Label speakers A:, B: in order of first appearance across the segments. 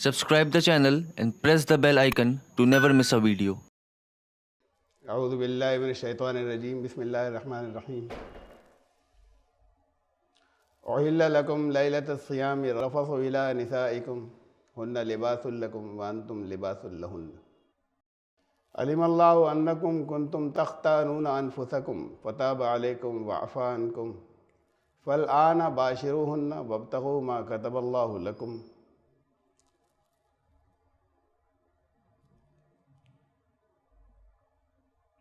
A: Subscribe the channel and press the bell icon to never miss a video.
B: اعوذ باللہ من الشیطان الرجیم بسم اللہ الرحمن الرحیم احل لکم لیلۃ الصیام الرفث الی نسائکم ہن لباس لکم وانتم لباس لہن علم اللہ انکم کنتم تختانون انفسکم فتاب علیکم وعفا عنکم فالآن باشروہن وابتغوا ما کتب اللہ لکم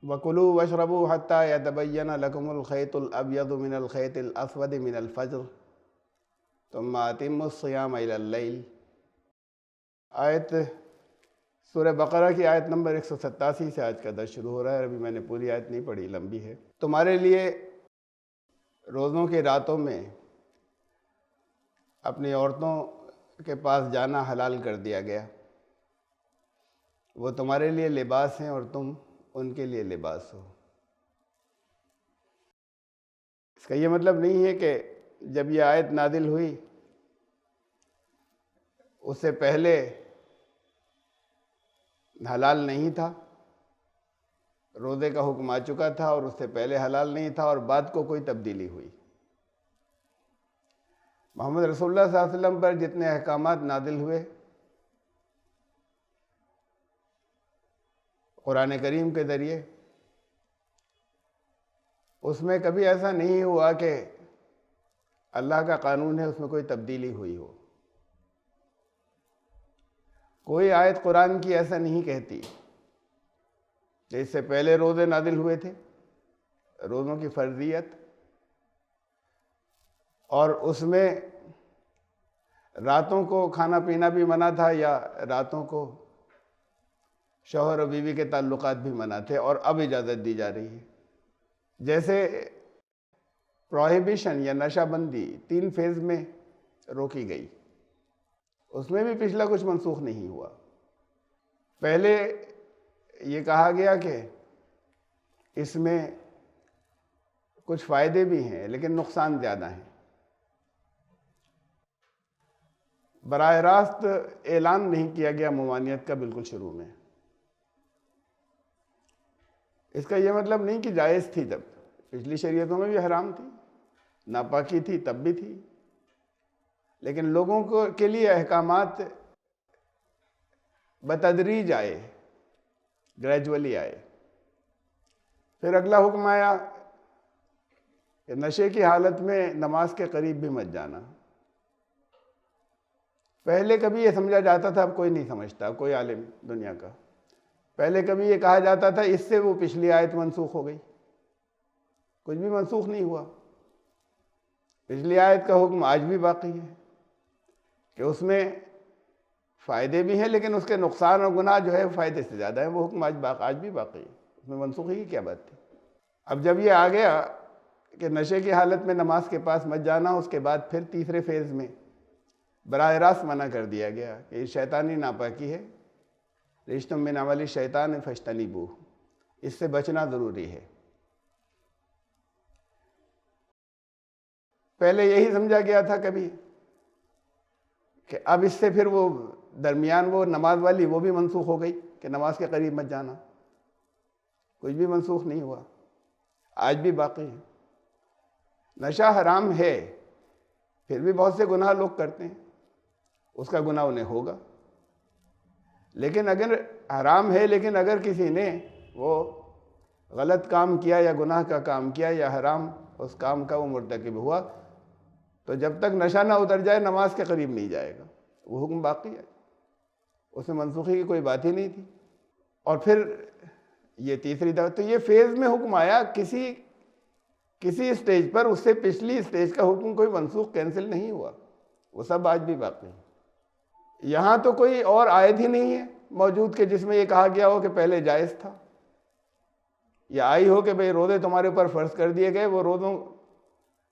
B: وَكُلُوا وَاشْرَبُوا حَتَّى يَتَبَيَّنَ لَكُمُ الْخَيْطُ الْأَبْيَضُ مِنَ الْخَيْطِ الْأَسْوَدِ مِنَ الْفَجْرِ ثُمَّ أَتِمُّوا الصِّيَامَ إِلَى اللَّيْلِ۔ آیت سورہ بقرہ کی آیت نمبر 187 سے آج کا درس شروع ہو رہا ہے۔ ابھی میں نے پوری آیت نہیں پڑھی، لمبی ہے۔ تمہارے لیے روزوں کی راتوں میں اپنی عورتوں کے پاس جانا حلال کر دیا گیا۔ وہ تمہارے لیے لباس ہیں اور تم ان کے لیے لباس ہو۔ اس کا یہ مطلب نہیں ہے کہ جب یہ آیت نازل ہوئی اس سے پہلے حلال نہیں تھا، روزے کا حکم آ چکا تھا اور اس سے پہلے حلال نہیں تھا اور بعد کو کوئی تبدیلی ہوئی۔ محمد رسول اللہ صلی اللہ علیہ وسلم پر جتنے احکامات نازل ہوئے قرآن کریم کے ذریعے، اس میں کبھی ایسا نہیں ہوا کہ اللہ کا قانون ہے اس میں کوئی تبدیلی ہوئی ہو۔ کوئی آیت قرآن کی ایسا نہیں کہتی کہ اس سے پہلے روزے نازل ہوئے تھے، روزوں کی فرضیت، اور اس میں راتوں کو کھانا پینا بھی منع تھا یا راتوں کو شوہر و بیوی کے تعلقات بھی منع تھے، اور اب اجازت دی جا رہی ہے۔ جیسے پروہیبیشن یا نشہ بندی 3 فیز میں روکی گئی، اس میں بھی پچھلا کچھ منسوخ نہیں ہوا۔ پہلے یہ کہا گیا کہ اس میں کچھ فائدے بھی ہیں لیکن نقصان زیادہ ہیں۔ براہ راست اعلان نہیں کیا گیا ممانعت کا بالکل شروع میں۔ اس کا یہ مطلب نہیں کہ جائز تھی، جب پچھلی شریعتوں میں بھی حرام تھی، ناپاکی تھی تب بھی تھی، لیکن لوگوں کے لیے احکامات بتدریج آئے، گریجولی آئے۔ پھر اگلا حکم آیا کہ نشے کی حالت میں نماز کے قریب بھی مت جانا۔ پہلے کبھی یہ سمجھا جاتا تھا، اب کوئی نہیں سمجھتا، کوئی عالم دنیا کا۔ پہلے کبھی یہ کہا جاتا تھا اس سے وہ پچھلی آیت منسوخ ہو گئی، کچھ بھی منسوخ نہیں ہوا۔ پچھلی آیت کا حکم آج بھی باقی ہے کہ اس میں فائدے بھی ہیں لیکن اس کے نقصان اور گناہ جو ہے فائدے سے زیادہ ہیں، وہ حکم آج بھی باقی ہے، اس میں منسوخی کی کیا بات تھی۔ اب جب یہ آ گیا کہ نشے کی حالت میں نماز کے پاس مت جانا، اس کے بعد پھر تیسرے فیز میں براہ راست منع کر دیا گیا کہ یہ شیطانی ناپاکی ہے، رجس من عمل الشیطان فاجتنبوہ، اس سے بچنا ضروری ہے۔ پہلے یہی سمجھا گیا تھا کبھی کہ اب اس سے پھر وہ درمیان وہ نماز والی وہ بھی منسوخ ہو گئی کہ نماز کے قریب مت جانا، کچھ بھی منسوخ نہیں ہوا، آج بھی باقی ہے۔ نشہ حرام ہے، پھر بھی بہت سے گناہ لوگ کرتے ہیں، اس کا گناہ انہیں ہوگا۔ لیکن اگر حرام ہے لیکن اگر کسی نے وہ غلط کام کیا یا گناہ کا کام کیا یا حرام اس کام کا وہ مرتکب ہوا، تو جب تک نشہ نہ اتر جائے نماز کے قریب نہیں جائے گا، وہ حکم باقی ہے، اس میں منسوخی کی کوئی بات ہی نہیں تھی۔ اور پھر یہ تیسری دفعہ تو یہ فیز میں حکم آیا، کسی اسٹیج پر اس سے پچھلی اسٹیج کا حکم کوئی منسوخ کینسل نہیں ہوا، وہ سب آج بھی باقی ہے۔ یہاں تو کوئی اور آیت ہی نہیں ہے موجود کہ جس میں یہ کہا گیا ہو کہ پہلے جائز تھا، یا آئی ہو کہ بھئی روزے تمہارے اوپر فرض کر دیے گئے، وہ روزوں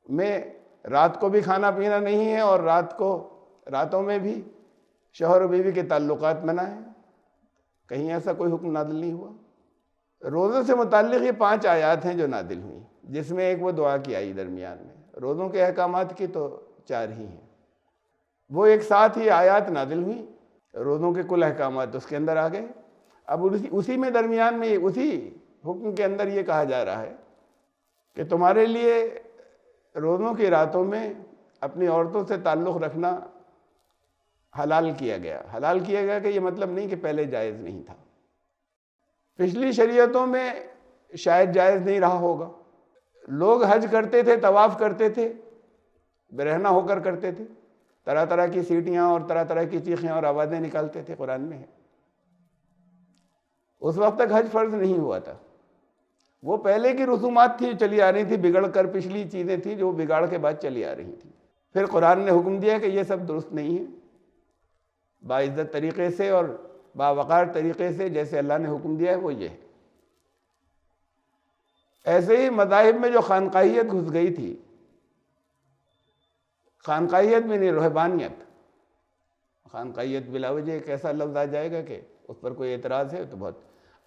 B: میں رات کو بھی کھانا پینا نہیں ہے اور راتوں میں بھی شوہر و بیوی کے تعلقات منع ہیں، کہیں ایسا کوئی حکم نازل نہیں ہوا۔ روزوں سے متعلق یہ 5 آیات ہیں جو نازل ہوئیں، جس میں ایک وہ دعا کی آئی درمیان میں۔ روزوں کے احکامات کی تو 4 ہی ہیں، وہ ایک ساتھ ہی آیات نازل ہوئیں روزوں کے کل احکامات اس کے اندر آ گئے. اب اسی میں درمیان میں اسی حکم کے اندر یہ کہا جا رہا ہے کہ تمہارے لیے روزوں کی راتوں میں اپنی عورتوں سے تعلق رکھنا حلال کیا گیا. حلال کیا گیا کہ یہ مطلب نہیں کہ پہلے جائز نہیں تھا. پچھلی شریعتوں میں شاید جائز نہیں رہا ہوگا. لوگ حج کرتے تھے، طواف کرتے تھے، برہنہ ہو کر کرتے تھے، طرح طرح کی سیٹیاں اور طرح طرح کی چیخیں اور آوازیں نکالتے تھے. قرآن میں ہے. اس وقت تک حج فرض نہیں ہوا تھا. وہ پہلے کی رسومات تھی جو چلی آ رہی تھی، بگڑ کر پچھلی چیزیں تھیں جو بگاڑ کے بعد چلی آ رہی تھیں. پھر قرآن نے حکم دیا کہ یہ سب درست نہیں ہے. باعزت طریقے سے اور باوقار طریقے سے جیسے اللہ نے حکم دیا ہے وہ یہ ہے. ایسے ہی مذاہب میں جو خانقاہیت گھس گئی تھی، خانقاہیت میں نہیں، رہبانیت. خانقاہیت بلا وجہ ایک ایسا لفظ آ جائے گا کہ اس پر کوئی اعتراض ہے تو بہت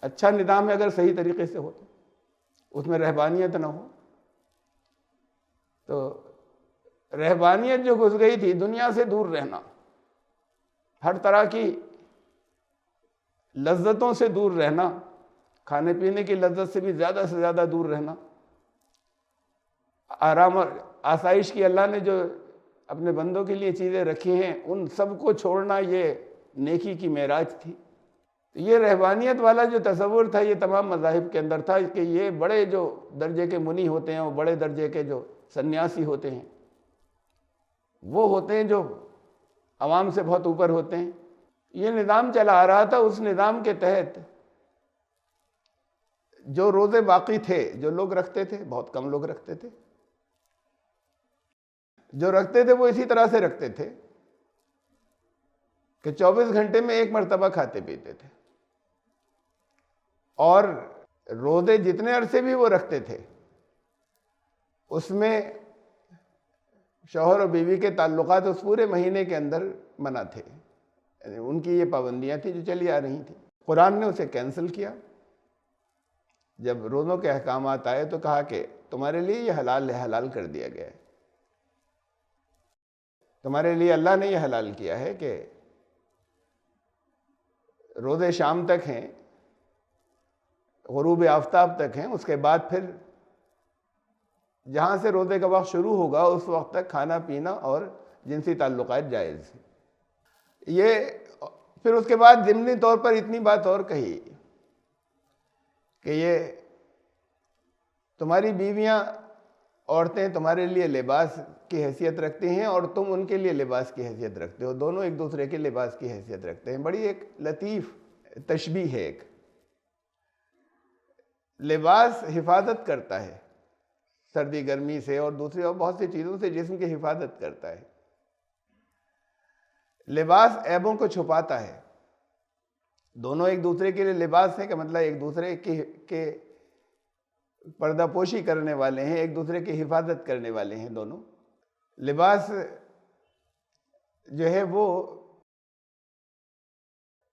B: اچھا نظام ہے اگر صحیح طریقے سے ہو تو، اس میں رہبانیت نہ ہو. تو رہبانیت جو گھس گئی تھی، دنیا سے دور رہنا، ہر طرح کی لذتوں سے دور رہنا، کھانے پینے کی لذت سے بھی زیادہ سے زیادہ دور رہنا، آرام اور آسائش کی اللہ نے جو اپنے بندوں کے لیے چیزیں رکھی ہیں ان سب کو چھوڑنا، یہ نیکی کی معراج تھی. یہ رہبانیت والا جو تصور تھا یہ تمام مذاہب کے اندر تھا کہ یہ بڑے جو درجے کے منی ہوتے ہیں، وہ بڑے درجے کے جو سنیاسی ہوتے ہیں، وہ ہوتے ہیں جو عوام سے بہت اوپر ہوتے ہیں. یہ نظام چلا آ رہا تھا. اس نظام کے تحت جو روزے باقی تھے، جو لوگ رکھتے تھے، بہت کم لوگ رکھتے تھے، جو رکھتے تھے وہ اسی طرح سے رکھتے تھے کہ 24 گھنٹے میں ایک مرتبہ کھاتے پیتے تھے. اور روزے جتنے عرصے بھی وہ رکھتے تھے اس میں شوہر اور بیوی کے تعلقات اس پورے مہینے کے اندر منع تھے. یعنی ان کی یہ پابندیاں تھیں جو چلی آ رہی تھیں. قرآن نے اسے کینسل کیا. جب روزوں کے احکامات آئے تو کہا کہ تمہارے لیے یہ حلال ہے، حلال کر دیا گیا ہے. تمہارے لیے اللہ نے یہ حلال کیا ہے کہ روزے شام تک ہیں، غروب آفتاب تک ہیں، اس کے بعد پھر جہاں سے روزے کا وقت شروع ہوگا اس وقت تک کھانا پینا اور جنسی تعلقات جائز ہیں. یہ پھر اس کے بعد ضمنی طور پر اتنی بات اور کہی کہ یہ تمہاری بیویاں، عورتیں تمہارے لیے لباس کی حیثیت رکھتی ہیں اور تم ان کے لیے لباس کی حیثیت رکھتے ہو. دونوں ایک دوسرے کے لباس کی حیثیت رکھتے ہیں. بڑی ایک لطیف تشبیہ ہے. ایک لباس حفاظت کرتا ہے سردی گرمی سے اور دوسری اور بہت سی چیزوں سے، جسم کی حفاظت کرتا ہے. لباس عیبوں کو چھپاتا ہے. دونوں ایک دوسرے کے لیے لباس ہے کہ مطلب ایک دوسرے کے پردہ پوشی کرنے والے ہیں، ایک دوسرے کی حفاظت کرنے والے ہیں. دونوں لباس جو ہے وہ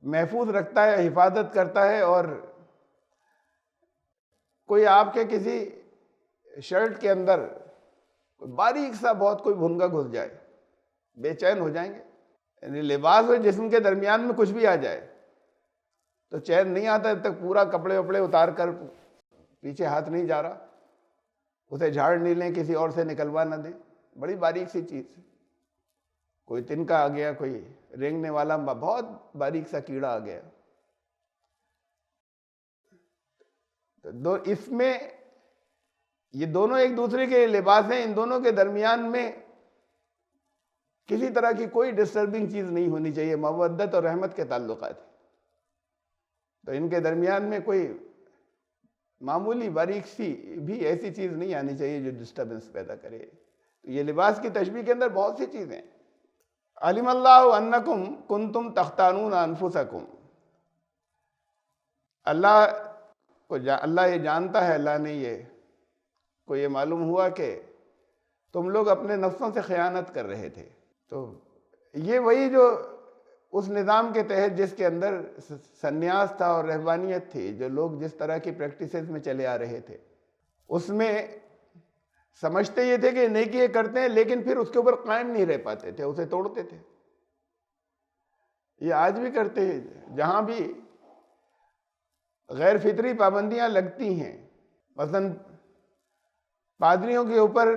B: محفوظ رکھتا ہے، حفاظت کرتا ہے. اور کوئی آپ کے کسی شرٹ کے اندر باریک سا بہت کوئی بھنگا گھس جائے، بے چین ہو جائیں گے. یعنی لباس اور جسم کے درمیان میں کچھ بھی آ جائے تو چین نہیں آتا جب تک پورا کپڑے وپڑے اتار کر پیچھے ہاتھ نہیں جا رہا، اسے جھاڑ نہیں لیں، کسی اور سے نکلوا نہ دیں. بڑی باریک سی چیز، کوئی تنکا آ گیا، کوئی رینگنے والا بہت باریک سا کیڑا آ گیا تو اس میں یہ دونوں ایک دوسرے کے لباس ہیں. ان دونوں کے درمیان میں کسی طرح کی کوئی ڈسٹربنگ چیز نہیں ہونی چاہیے. مودت اور رحمت کے تعلقات ہیں تو ان کے درمیان میں کوئی معمولی باریک سی بھی ایسی چیز نہیں آنی چاہیے جو ڈسٹربنس پیدا کرے. تو یہ لباس کی تشبیہ کے اندر بہت سی چیزیں ہیں. علم اللہ انکم کنتم تختانون انفسکم. اللہ یہ جانتا ہے، اللہ نے یہ کو یہ معلوم ہوا کہ تم لوگ اپنے نفسوں سے خیانت کر رہے تھے. تو یہ وہی جو اس نظام کے تحت جس کے اندر سنیاس تھا اور رہبانیت تھی، جو لوگ جس طرح کی پریکٹسز میں چلے آ رہے تھے، اس میں سمجھتے یہ تھے کہ نیکی یہ کرتے ہیں لیکن پھر اس کے اوپر قائم نہیں رہ پاتے تھے، اسے توڑتے تھے. یہ آج بھی کرتے ہیں. جہاں بھی غیر فطری پابندیاں لگتی ہیں، مثلاً پادریوں کے اوپر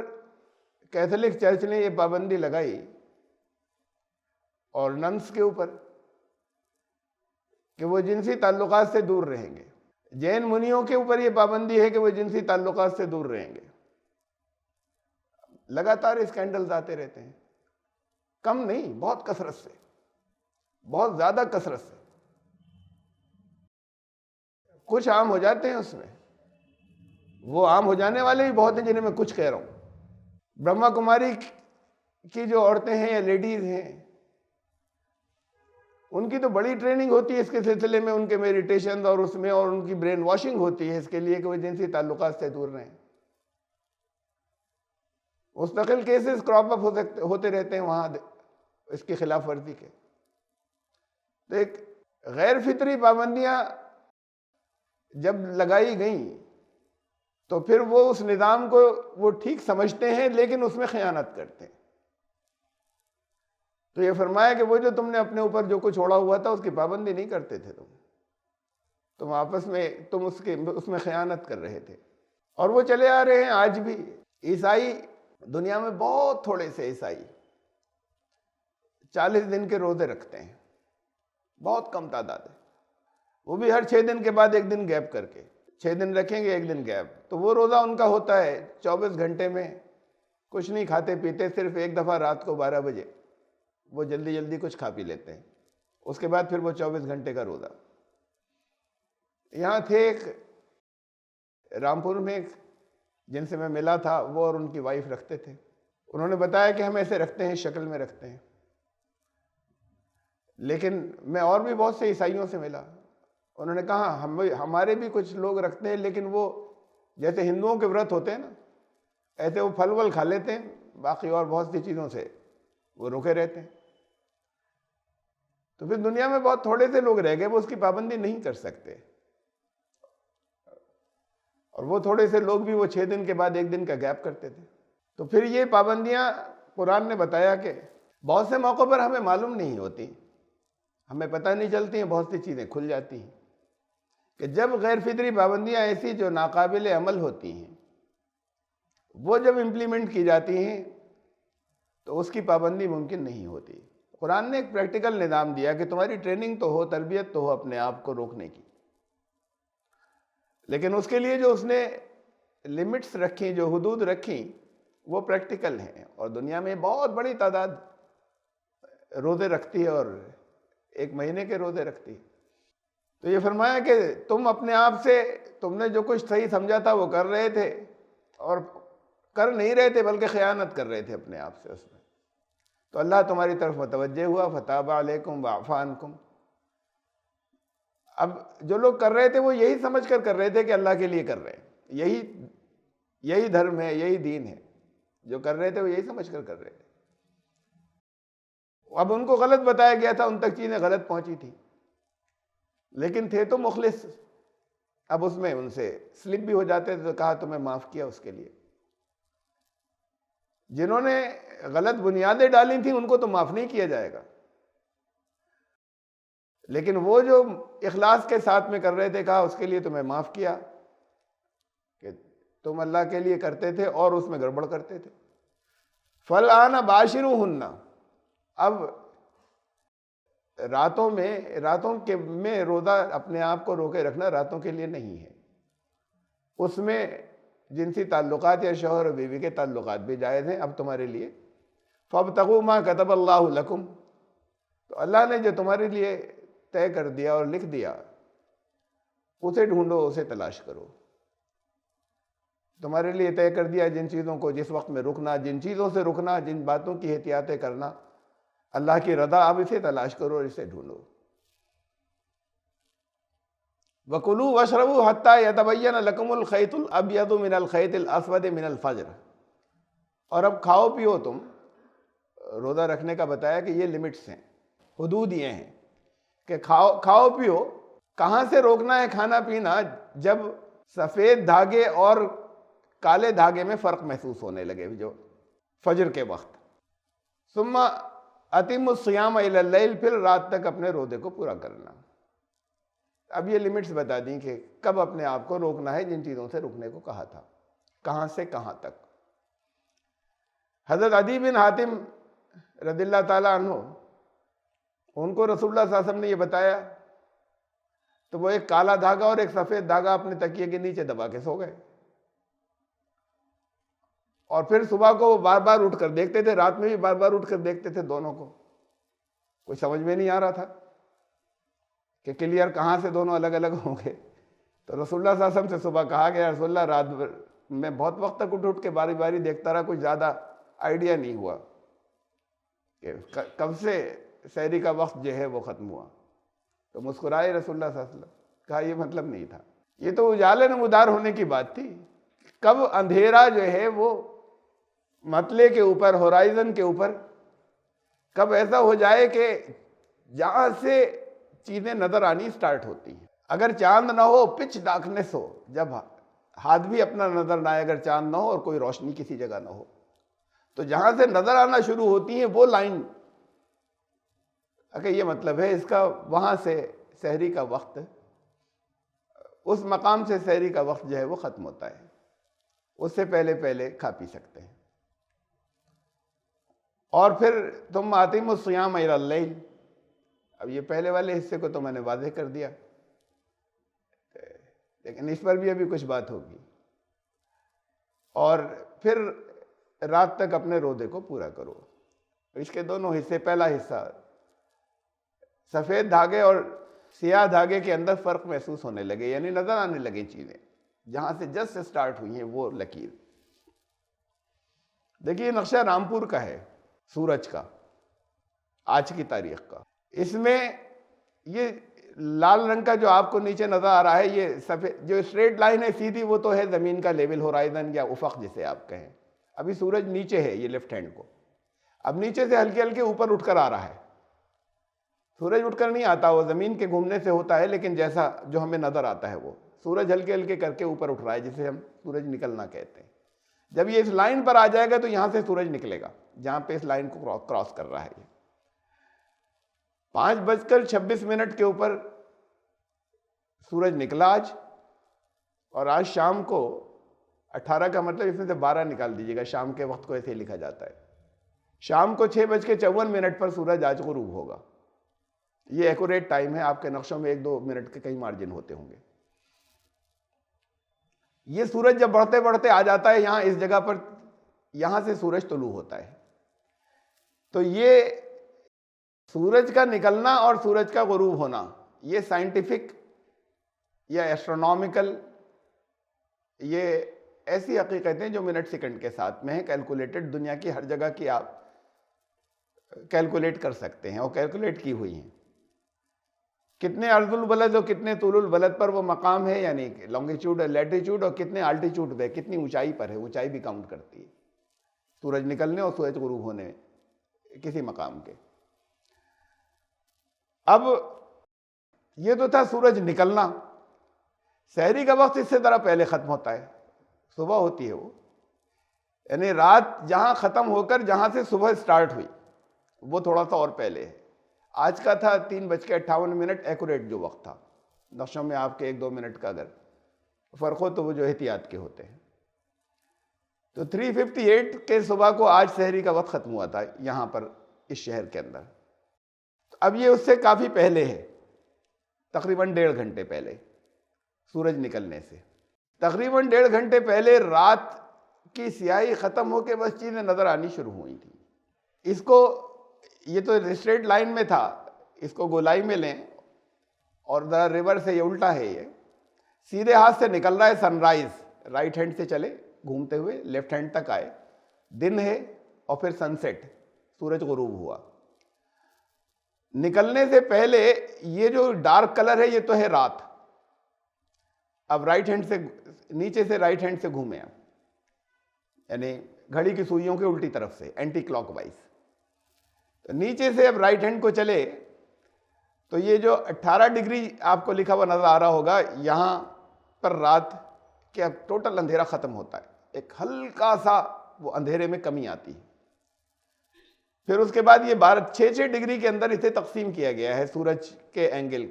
B: کیتھولک چرچ نے یہ پابندی لگائی، اور ننس کے اوپر کہ وہ جنسی تعلقات سے دور رہیں گے. جین منیوں کے اوپر یہ پابندی ہے کہ وہ جنسی تعلقات سے دور رہیں گے. لگاتار اسکینڈلز آتے رہتے ہیں، کم نہیں، بہت کثرت سے، بہت زیادہ کثرت سے. کچھ عام ہو جاتے ہیں اس میں، وہ عام ہو جانے والے بھی بہت ہیں جنہیں میں کچھ کہہ رہا ہوں. برہما کماری کی جو عورتیں ہیں یا لیڈیز ہیں، ان کی تو بڑی ٹریننگ ہوتی ہے اس کے سلسلے میں، ان کے میڈیٹیشن اور اس میں، اور ان کی برین واشنگ ہوتی ہے اس کے لیے کہ وہ جنسی تعلقات سے دور رہیں. مستقل کیسز کراپ اپ ہوتے رہتے ہیں وہاں اس کی خلاف ورزی کے. تو ایک غیر فطری پابندیاں جب لگائی گئیں تو پھر وہ اس نظام کو وہ ٹھیک سمجھتے ہیں لیکن اس میں خیانت کرتے ہیں. تو یہ فرمایا کہ وہ جو تم نے اپنے اوپر جو کچھ اوڑا ہوا تھا اس کی پابندی نہیں کرتے تھے، تم آپس میں تم اس میں خیانت کر رہے تھے. اور وہ چلے آ رہے ہیں آج بھی. عیسائی دنیا میں بہت تھوڑے سے عیسائی 40 دن کے روزے رکھتے ہیں، بہت کم تعداد ہے. وہ بھی ہر 6 دن کے بعد 1 دن گیپ کر کے، 6 دن رکھیں گے 1 دن گیپ. تو وہ روزہ ان کا ہوتا ہے 24 گھنٹے میں کچھ نہیں کھاتے پیتے، صرف ایک دفعہ رات کو 12 بجے وہ جلدی جلدی کچھ کھا پی لیتے ہیں، اس کے بعد پھر وہ 24 گھنٹے کا روزہ. یہاں تھے ایک رامپور میں ایک جن سے میں ملا تھا، وہ اور ان کی وائف رکھتے تھے. انہوں نے بتایا کہ ہم ایسے رکھتے ہیں، شکل میں رکھتے ہیں. لیکن میں اور بھی بہت سے عیسائیوں سے ملا، انہوں نے کہا ہمارے بھی کچھ لوگ رکھتے ہیں، لیکن وہ جیسے ہندوؤں کے ورت ہوتے ہیں نا، ایسے وہ پھل ول کھا لیتے ہیں، باقی اور بہت سی چیزوں سے وہ رکے رہتے ہیں. تو پھر دنیا میں بہت تھوڑے سے لوگ رہ گئے وہ اس کی پابندی نہیں کر سکتے. اور وہ تھوڑے سے لوگ بھی وہ 6 دن کے بعد 1 دن کا گیپ کرتے تھے. تو پھر یہ پابندیاں قرآن نے بتایا کہ بہت سے موقعوں پر ہمیں معلوم نہیں ہوتی، ہمیں پتہ نہیں چلتی ہیں، بہت سی چیزیں کھل جاتی ہیں کہ جب غیر فطری پابندیاں ایسی جو ناقابل عمل ہوتی ہیں وہ جب امپلیمنٹ کی جاتی ہیں تو اس کی پابندی ممکن نہیں ہوتی. قرآن نے ایک پریکٹیکل نظام دیا کہ تمہاری ٹریننگ تو ہو، تربیت تو ہو اپنے آپ کو روکنے کی، لیکن اس کے لیے جو اس نے لمٹس رکھی، جو حدود رکھی، وہ پریکٹیکل ہیں. اور دنیا میں بہت بڑی تعداد روزے رکھتی ہے اور 1 مہینے کے روزے رکھتی ہے. تو یہ فرمایا کہ تم اپنے آپ سے، تم نے جو کچھ صحیح سمجھا تھا وہ کر رہے تھے، اور کر نہیں رہے تھے بلکہ خیانت کر رہے تھے اپنے آپ سے اس میں. تو اللہ تمہاری طرف متوجہ ہوا، فتاب علیکم وعفا عنکم. اب جو لوگ کر رہے تھے وہ یہی سمجھ کر رہے تھے کہ اللہ کے لیے کر رہے ہیں، یہی دھرم ہے، یہی دین ہے. جو کر رہے تھے وہ یہی سمجھ کر رہے تھے. اب ان کو غلط بتایا گیا تھا، ان تک چیزیں غلط پہنچی تھی، لیکن تھے تو مخلص. اب اس میں ان سے سلپ بھی ہو جاتے تھے تو کہا تمہیں معاف کیا اس کے لیے. جنہوں نے غلط بنیادیں ڈالی تھیں ان کو تو معاف نہیں کیا جائے گا، لیکن وہ جو اخلاص کے ساتھ میں کر رہے تھے کہا اس کے لیے تمہیں معاف کیا کہ تم اللہ کے لیے کرتے تھے اور اس میں گڑبڑ کرتے تھے. فالآن باشروہن، اب راتوں میں روزہ اپنے آپ کو روکے رکھنا راتوں کے لیے نہیں ہے. اس میں جنسی تعلقات یا شوہر و بیوی کے تعلقات بھی جائز ہیں اب تمہارے لیے. فابتغوا ما كتب اللہ لکم، تو اللہ نے جو تمہارے لیے طے کر دیا اور لکھ دیا اسے ڈھونڈو، اسے تلاش کرو. تمہارے لیے طے کر دیا جن چیزوں کو جس وقت میں رکنا، جن چیزوں سے رکنا، جن باتوں کی احتیاطیں کرنا، اللہ کی رضا، اب اسے تلاش کرو اور اسے ڈھونڈو. وَكُلُوا وَاشْرَبُوا حَتَّى يَتَبَيَّنَ لَكُمُ الْخَيْطُ الْأَبْيَضُ مِنَ الْخَيْطِ الْأَسْوَدِ مِنَ الْفَجْرِ. اور اب کھاؤ پیو تم. روزہ رکھنے کا بتایا کہ یہ لمٹس ہیں، حدود یہ ہیں کہ کھاؤ پیو. کہاں سے روکنا ہے کھانا پینا؟ جب سفید دھاگے اور کالے دھاگے میں فرق محسوس ہونے لگے، جو فجر کے وقت. ثم اتم الصیام الی اللیل، پھر رات تک اپنے روزے کو پورا کرنا. اب یہ لمٹس بتا دیں کہ کب اپنے آپ کو روکنا ہے، جن چیزوں سے رکنے کو کہا تھا، کہاں سے کہاں تک. حضرت عدی بن حاتم رضی اللہ تعالیٰ عنہ، ان کو رسول اللہ صلی اللہ علیہ وسلم نے یہ بتایا تو وہ ایک کالا دھاگا اور ایک سفید دھاگا اپنے تکیے کے نیچے دبا کے سو گئے، اور پھر صبح کو وہ بار بار اٹھ کر دیکھتے تھے، رات میں بھی بار بار اٹھ کر دیکھتے تھے دونوں کو. کوئی سمجھ میں نہیں آ رہا تھا کہ کلیئر کہاں سے دونوں الگ الگ ہوں گے. تو رسول اللہ صلی اللہ علیہ وسلم سے صبح کہا گیا رسول اللہ رات میں بہت وقت تک اٹھ کے باری باری دیکھتا رہا، کچھ زیادہ آئیڈیا نہیں ہوا کہ کب سے سحری کا وقت جو ہے وہ ختم ہوا. تو مسکرائے رسول اللہ صلی اللہ علیہ وسلم، کہا یہ مطلب نہیں تھا، یہ تو اجالے نمودار ہونے کی بات تھی. کب اندھیرا جو ہے وہ مطلع کے اوپر، ہورائزن کے اوپر کب ایسا ہو جائے کہ جہاں سے چیزیں نظر آنی سٹارٹ ہوتی ہیں. اگر چاند نہ ہو، پچ ڈارکنیس ہو، جب ہاتھ بھی اپنا نظر نہ آئے، اگر چاند نہ ہو اور کوئی روشنی کسی جگہ نہ ہو، تو جہاں سے نظر آنا شروع ہوتی ہیں وہ لائن، اگر یہ مطلب ہے اس کا، وہاں سے سحری کا وقت، اس مقام سے سحری کا وقت جو ہے وہ ختم ہوتا ہے. اس سے پہلے پہلے کھا پی سکتے ہیں. اور پھر تم اتم الصیام الی اللیل. اب یہ پہلے والے حصے کو تو میں نے واضح کر دیا، لیکن اس پر بھی ابھی کچھ بات ہوگی. اور پھر رات تک اپنے روزے کو پورا کرو. اس کے دونوں حصے، پہلا حصہ سفید دھاگے اور سیاہ دھاگے کے اندر فرق محسوس ہونے لگے، یعنی نظر آنے لگے چیزیں، جہاں سے جسٹ سٹارٹ ہوئی ہیں وہ لکیر. دیکھیے نقشہ رامپور کا ہے، سورج کا، آج کی تاریخ کا. اس میں یہ لال رنگ کا جو آپ کو نیچے نظر آ رہا ہے، یہ سفید جو اسٹریٹ لائن ہے سیدھی، وہ تو ہے زمین کا لیول، ہورائزن یا افق جسے آپ کہیں. ابھی سورج نیچے ہے، یہ لیفٹ ہینڈ کو، اب نیچے سے ہلکے ہلکے اوپر اٹھ کر آ رہا ہے. سورج اٹھ کر نہیں آتا، وہ زمین کے گھومنے سے ہوتا ہے، لیکن جیسا جو ہمیں نظر آتا ہے وہ سورج ہلکے ہلکے کر کے اوپر اٹھ رہا ہے، جسے ہم سورج نکلنا کہتے ہیں. جب یہ اس لائن پر آ جائے گا تو یہاں سے سورج نکلے گا، جہاں پہ اس لائن کو کراس کر رہا ہے. یہ 5:26 کے اوپر سورج نکلا آج، اور آج شام کو 18 کا مطلب اس میں سے 12 نکال دیجیے گا، شام کے وقت کو ایسے ہی لکھا جاتا ہے. شام کو 6:54 پر سورج آج غروب ہوگا. یہ ایکوریٹ ٹائم ہے، آپ کے نقشوں میں 1-2 منٹ کے کئی مارجن ہوتے ہوں گے. یہ سورج جب بڑھتے بڑھتے آ جاتا ہے یہاں اس جگہ پر، یہاں سے سورج طلوع ہوتا ہے. تو یہ سورج کا نکلنا اور سورج کا غروب ہونا، یہ سائنٹیفک یا ایسٹرونومیکل، یہ ایسی حقیقتیں جو منٹ سیکنڈ کے ساتھ میں ہیں، کیلکولیٹڈ، دنیا کی ہر جگہ کی آپ کیلکولیٹ کر سکتے ہیں اور کیلکولیٹ کی ہوئی ہیں. کتنے عرض البلد اور کتنے طول البلد پر وہ مقام ہے، یعنی لانگیچیوڈ اور لیٹیچیوڈ، اور کتنے الٹیچیوڈ پہ، کتنی اونچائی پر ہے، اونچائی بھی کاؤنٹ کرتی ہے سورج نکلنے اور سورج غروب ہونے کسی مقام کے. اب یہ تو تھا سورج نکلنا. سحری کا وقت اس سے ذرا پہلے ختم ہوتا ہے، صبح ہوتی ہے وہ، یعنی رات جہاں ختم ہو کر جہاں سے صبح سٹارٹ ہوئی وہ تھوڑا سا اور پہلے ہے. آج کا تھا 3:58 ایکوریٹ جو وقت تھا. نقشوں میں آپ کے 1-2 منٹ کا اگر فرق ہو تو وہ جو احتیاط کے ہوتے ہیں. تو 3:58 کے صبح کو آج سحری کا وقت ختم ہوا تھا یہاں پر اس شہر کے اندر. اب یہ اس سے کافی پہلے ہے، تقریباً 1.5 گھنٹے پہلے سورج نکلنے سے. تقریباً 1.5 گھنٹے پہلے رات کی سیاہی ختم ہو کے بس چیزیں نظر آنی شروع ہوئی تھیں. اس کو، یہ تو اسٹریٹ لائن میں تھا، اس کو گولائی میں لیں اور ذرا ریور سے، یہ الٹا ہے، یہ سیدھے ہاتھ سے نکل رہا ہے. سن رائز رائٹ ہینڈ سے چلے گھومتے ہوئے لیفٹ ہینڈ تک آئے، دن ہے، اور پھر سن سیٹ، سورج غروب ہوا. نکلنے سے پہلے یہ جو ڈارک کلر ہے یہ تو ہے رات. اب رائٹ ہینڈ سے، نیچے سے رائٹ ہینڈ سے گھومیں آپ، یعنی گھڑی کی سوئیوں کے الٹی طرف سے، اینٹی کلاک وائز. تو نیچے سے اب رائٹ ہینڈ کو چلے تو یہ جو 18 ڈگری آپ کو لکھا ہوا نظر آ رہا ہوگا، یہاں پر رات کے اب ٹوٹل اندھیرا ختم ہوتا ہے. ایک ہلکا سا وہ اندھیرے میں کمی آتی ہے. پھر اس کے بعد یہ 6 ڈگری کے اندر اسے تقسیم کیا گیا ہے سورج کے اینگل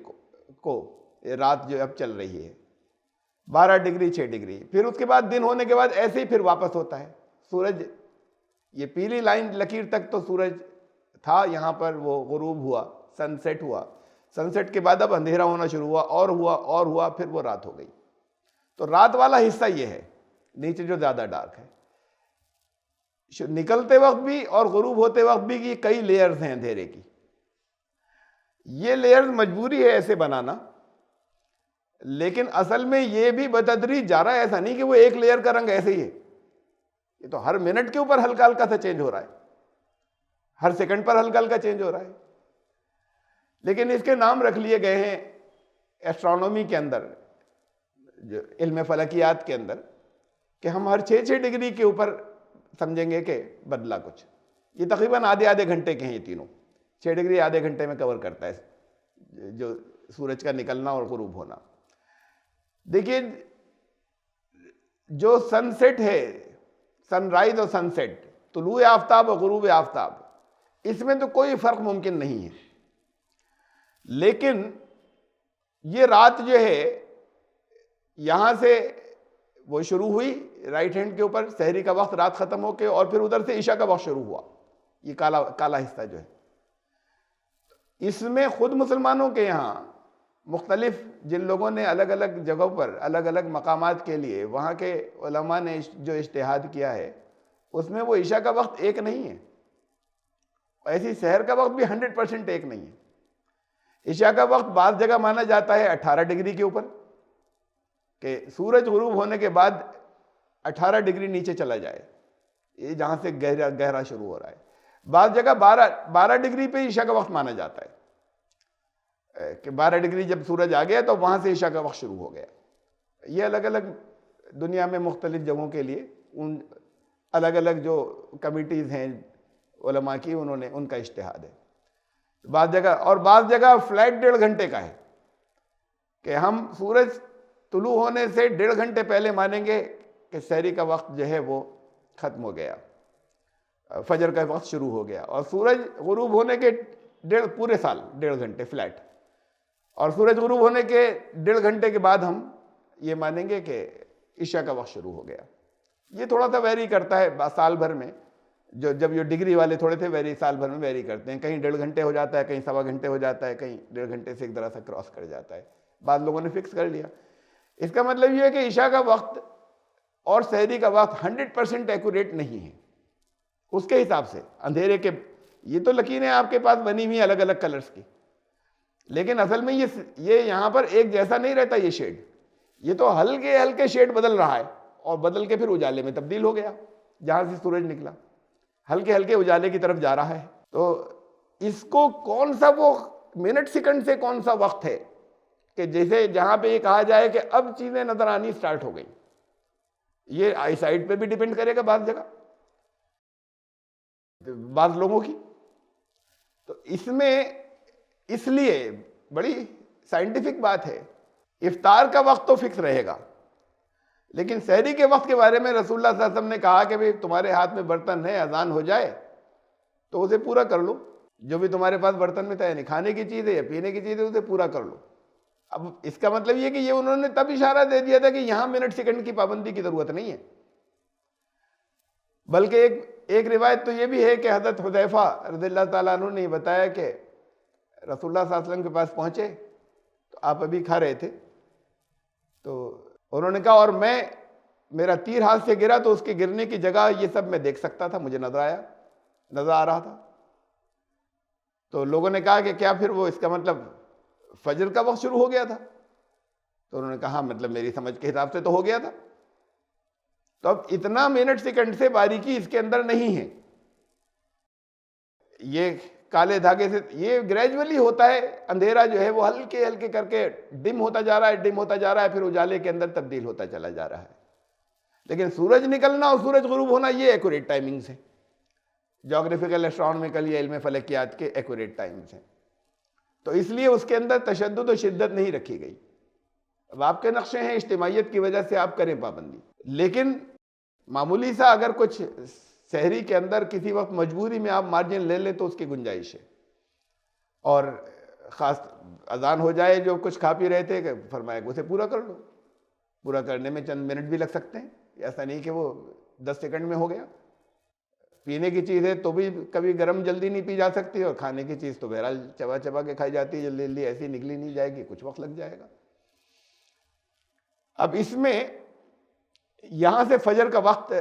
B: کو رات جو اب چل رہی ہے 12 ڈگری 6 ڈگری. پھر اس کے بعد دن ہونے کے بعد ایسے ہی پھر واپس ہوتا ہے سورج. یہ پیلی لائن لکیر تک تو سورج تھا, یہاں پر وہ غروب ہوا, سن سیٹ ہوا. سن سیٹ کے بعد اب اندھیرا ہونا شروع ہوا اور ہوا پھر وہ رات ہو گئی. تو رات والا حصہ یہ ہے نیچے جو زیادہ ڈارک ہے. نکلتے وقت بھی اور غروب ہوتے وقت بھی کی کئی لیئرز ہیں اندھیرے کی. یہ لیئرز مجبوری ہے ایسے بنانا, لیکن اصل میں یہ بھی بتدریج جا رہا ہے, ایسا نہیں کہ وہ ایک لیئر کا رنگ ایسے ہی ہے. یہ تو ہر منٹ کے اوپر ہلکا ہلکا سا چینج ہو رہا ہے, ہر سیکنڈ پر ہلکا ہلکا چینج ہو رہا ہے. لیکن اس کے نام رکھ لیے گئے ہیں ایسٹرونومی کے اندر, جو علم فلکیات کے اندر, کہ ہم ہر 6 ڈگری کے اوپر سمجھیں گے کہ بدلا کچھ. یہ تقریباً آدھے گھنٹے کے ہیں یہ تینوں. 6 ڈگری آدھے گھنٹے میں کور کرتا ہے جو سورج کا نکلنا اور غروب ہونا. دیکھیے جو سن سیٹ ہے, سن رائز اور سن سیٹ, طلوع آفتاب اور غروب آفتاب, اس میں تو کوئی فرق ممکن نہیں ہے. لیکن یہ رات جو ہے یہاں سے وہ شروع ہوئی رائٹ ہینڈ کے اوپر, سحری کا وقت رات ختم ہو کے, اور پھر ادھر سے عشاء کا وقت شروع ہوا. یہ کالا حصہ جو ہے, اس میں خود مسلمانوں کے یہاں مختلف جن لوگوں نے الگ الگ جگہوں پر الگ الگ مقامات کے لیے وہاں کے علماء نے جو اجتہاد کیا ہے, اس میں وہ عشاء کا وقت ایک نہیں ہے, ایسی سحر کا وقت بھی 100% ایک نہیں ہے. عشاء کا وقت بعض جگہ مانا جاتا ہے 18 ڈگری کے اوپر, کہ سورج غروب ہونے کے بعد 18 ڈگری نیچے چلا جائے, یہ جہاں سے گہرا شروع ہو رہا ہے. بعض جگہ 12 ڈگری پہ عشاء کا وقت مانا جاتا ہے, کہ 12 ڈگری جب سورج آ گیا تو وہاں سے عشاء کا وقت شروع ہو گیا. یہ الگ الگ دنیا میں مختلف جگہوں کے لیے ان الگ الگ جو کمیٹیز ہیں علماء کی, انہوں نے ان کا اجتہاد ہے. بعض جگہ فلیٹ 1.5 گھنٹے کا ہے, کہ ہم سورج طلوع ہونے سے 1.5 گھنٹے پہلے مانیں گے کہ سحری کا وقت جو ہے وہ ختم ہو گیا, فجر کا وقت شروع ہو گیا. اور سورج غروب ہونے کے پورے سال 1.5 گھنٹے فلیٹ, اور سورج غروب ہونے کے 1.5 گھنٹے کے بعد ہم یہ مانیں گے کہ عشاء کا وقت شروع ہو گیا. یہ تھوڑا سا ویری کرتا ہے سال بھر میں, جب یہ ڈگری والے تھوڑے سے سال بھر میں ویری کرتے ہیں, کہیں 1.5 گھنٹے ہو جاتا ہے, کہیں 1.25 گھنٹے ہو جاتا ہے, کہیں 1.5 گھنٹے سے ایک طرح سے کراس کر جاتا ہے. بعض لوگوں نے فکس کر لیا. اس کا مطلب یہ ہے کہ عشاء کا وقت اور سحری کا وقت 100% ایکوریٹ نہیں ہے. اس کے حساب سے اندھیرے کے یہ تو لکیریں آپ کے پاس بنی ہوئی الگ الگ کلرز کی, لیکن اصل میں یہ یہاں پر ایک جیسا نہیں رہتا. یہ شیڈ یہ تو ہلکے ہلکے شیڈ بدل رہا ہے, اور بدل کے پھر اجالے میں تبدیل ہو گیا. جہاں سے سورج نکلا ہلکے ہلکے اجالے کی طرف جا رہا ہے. تو اس کو کون سا وہ منٹ سیکنڈ سے کون سا وقت ہے کہ جیسے جہاں پہ یہ کہا جائے کہ اب چیزیں نظر آنی سٹارٹ ہو گئی, یہ آئی سائٹ پہ بھی ڈیپینڈ کرے گا بعض جگہ بعض لوگوں کی. تو اس میں اس لیے بڑی سائنٹیفک بات ہے, افطار کا وقت تو فکس رہے گا, لیکن سحری کے وقت کے بارے میں رسول اللہ صلی اللہ علیہ وسلم نے کہا کہ بھئی تمہارے ہاتھ میں برتن ہے, اذان ہو جائے تو اسے پورا کر لو. جو بھی تمہارے پاس برتن میں تھا, یعنی کھانے کی چیز ہے یا پینے کی چیز ہے, اسے پورا کر لو. اب اس کا مطلب یہ کہ یہ انہوں نے تب اشارہ دے دیا تھا کہ یہاں منٹ سیکنڈ کی پابندی کی ضرورت نہیں ہے. بلکہ ایک روایت تو یہ بھی ہے کہ حضرت حذیفہ رضی اللہ تعالیٰ عنہ نے بتایا کہ رسول اللہ صلی اللہ علیہ وسلم کے پاس پہنچے تو آپ ابھی کھا رہے تھے, تو انہوں نے کہا اور میرا تیر ہاتھ سے گرا تو اس کے گرنے کی جگہ یہ سب میں دیکھ سکتا تھا, مجھے نظر آ رہا تھا. تو لوگوں نے کہا کہ کیا پھر وہ اس کا مطلب فجر کا وقت شروع ہو گیا تھا؟ تو انہوں نے کہا مطلب میری سمجھ کے حساب سے تو ہو گیا تھا. تو اب اتنا منٹ سیکنڈ سے باریکی اس کے اندر نہیں ہے. یہ کالے دھاگے سے یہ گریجولی ہوتا ہے, اندھیرا جو ہے وہ ہلکے ہلکے کر کے ڈم ہوتا جا رہا ہے, پھر اجالے کے اندر تبدیل ہوتا چلا جا رہا ہے. لیکن سورج نکلنا اور سورج غروب ہونا یہ ایکوریٹ ٹائمنگز ہیں, جغرافیکل ایسٹرونومیکل یا علم فلکیات کے ایکوریٹ ٹائمز ہیں. تو اس لیے اس کے اندر تشدد و شدت نہیں رکھی گئی. اب آپ کے نقشے ہیں, اجتماعیت کی وجہ سے آپ کریں پابندی, لیکن معمولی سا اگر کچھ سحری کے اندر کسی وقت مجبوری میں آپ مارجن لے لیں تو اس کی گنجائش ہے، اور خاص اذان ہو جائے جو کچھ کھا پی رہے تھے کہ فرمایا کہ اسے پورا کر لو، پورا کرنے میں چند منٹ بھی لگ سکتے ہیں، ایسا نہیں کہ وہ 10 سیکنڈ میں ہو گیا۔ پینے کی چیز ہے تو بھی کبھی گرم جلدی نہیں پی جا سکتی، اور کھانے کی چیز تو بہرحال چبا چبا کے کھائی جاتی ہے، جلدی جلدی ایسی نکلی نہیں جائے گی، کچھ وقت لگ جائے گا۔ اب اس میں یہاں سے فجر کا وقت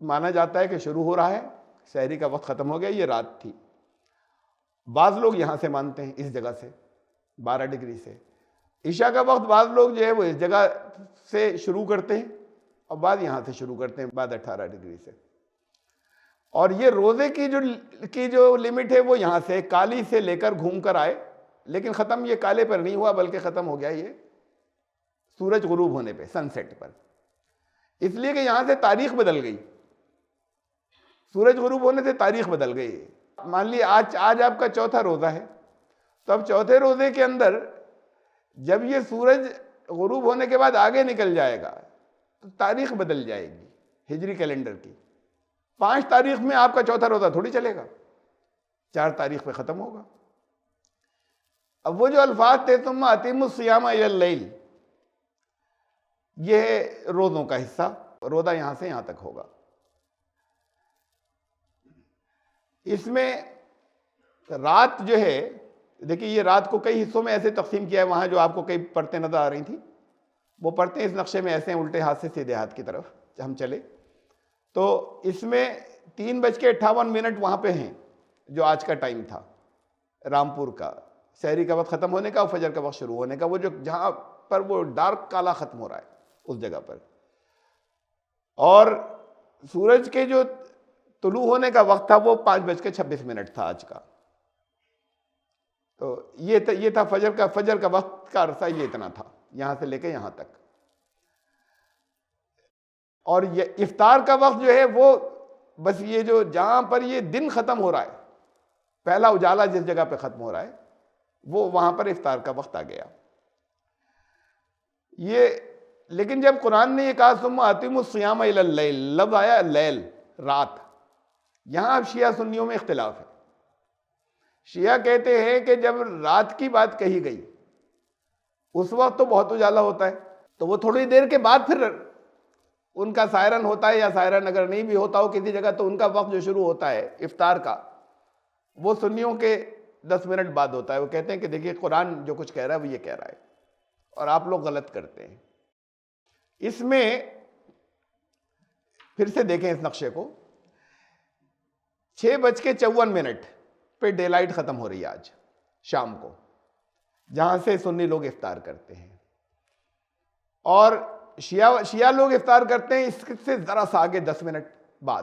B: مانا جاتا ہے کہ شروع ہو رہا ہے، سحری کا وقت ختم ہو گیا، یہ رات تھی۔ بعض لوگ یہاں سے مانتے ہیں، اس جگہ سے 12 ڈگری سے۔ عشاء کا وقت بعض لوگ جو ہے وہ اس جگہ سے شروع کرتے ہیں، اور بعض یہاں سے شروع کرتے ہیں بعد 18 ڈگری سے۔ اور یہ روزے کی جو لمٹ ہے وہ یہاں سے کالی سے لے کر گھوم کر آئے، لیکن ختم یہ کالے پر نہیں ہوا، بلکہ ختم ہو گیا یہ سورج غروب ہونے پہ، سن سیٹ پر، اس لیے کہ یہاں سے تاریخ بدل گئی، سورج غروب ہونے سے تاریخ بدل گئی۔ مان لیے آج آپ کا چوتھا روزہ ہے، تو اب چوتھے روزے کے اندر جب یہ سورج غروب ہونے کے بعد آگے نکل جائے گا تو تاریخ بدل جائے گی ہجری کیلنڈر کی۔ 5 تاریخ میں آپ کا چوتھا روزہ تھوڑی چلے گا، 4 تاریخ پہ ختم ہوگا۔ اب وہ جو الفاظ تھے ثم اتموا الصیام الی اللیل، یہ ہے روزوں کا حصہ، روزہ یہاں سے یہاں تک ہوگا۔ اس میں رات جو ہے، دیکھیے یہ رات کو کئی حصوں میں ایسے تقسیم کیا ہے، وہاں جو آپ کو کئی پرتیں نظر آ رہی تھیں وہ پرتیں اس نقشے میں ایسے ہیں، الٹے ہاتھ سے سیدھے ہاتھ کی طرف ہم چلے تو اس میں 3:58 وہاں پہ ہیں جو آج کا ٹائم تھا رامپور کا، سحری کا وقت ختم ہونے کا اور فجر کا وقت شروع ہونے کا، وہ جو جہاں پر وہ ڈارک کالا ختم ہو رہا ہے اس جگہ پر۔ اور سورج کے جو طلوع ہونے کا وقت تھا وہ 5:26 تھا آج کا۔ تو یہ تھا فجر کا وقت کا عرصہ، یہ اتنا تھا یہاں سے لے کے یہاں تک۔ اور یہ افطار کا وقت جو ہے وہ بس یہ جو جہاں پر یہ دن ختم ہو رہا ہے، پہلا اجالا جس جگہ پہ ختم ہو رہا ہے وہ وہاں پر افطار کا وقت آ گیا۔ یہ لیکن جب قرآن نے یہ کہا ثم اتموا الصیام الی اللیل، لفظ آیا لیل، رات، یہاں اب شیعہ سنیوں میں اختلاف ہے۔ شیعہ کہتے ہیں کہ جب رات کی بات کہی گئی اس وقت تو بہت اجالا ہوتا ہے، تو وہ تھوڑی دیر کے بعد پھر ان کا سائرن ہوتا ہے، یا سائرن اگر نہیں بھی ہوتا ہو کسی جگہ تو ان کا وقت جو شروع ہوتا ہے افطار کا وہ سنیوں کے 10 منٹ بعد ہوتا ہے۔ وہ کہتے ہیں کہ دیکھیے قرآن جو کچھ کہہ رہا ہے وہ یہ کہہ رہا ہے، اور آپ لوگ غلط کرتے ہیں۔ اس میں پھر سے دیکھیں اس نقشے کو، 6:54 پہ ڈے لائٹ ختم ہو رہی ہے آج شام کو، جہاں سے سنی لوگ افطار کرتے ہیں، اور شیعہ لوگ افطار کرتے ہیں اس سے ذرا سا آگے 10 منٹ بعد۔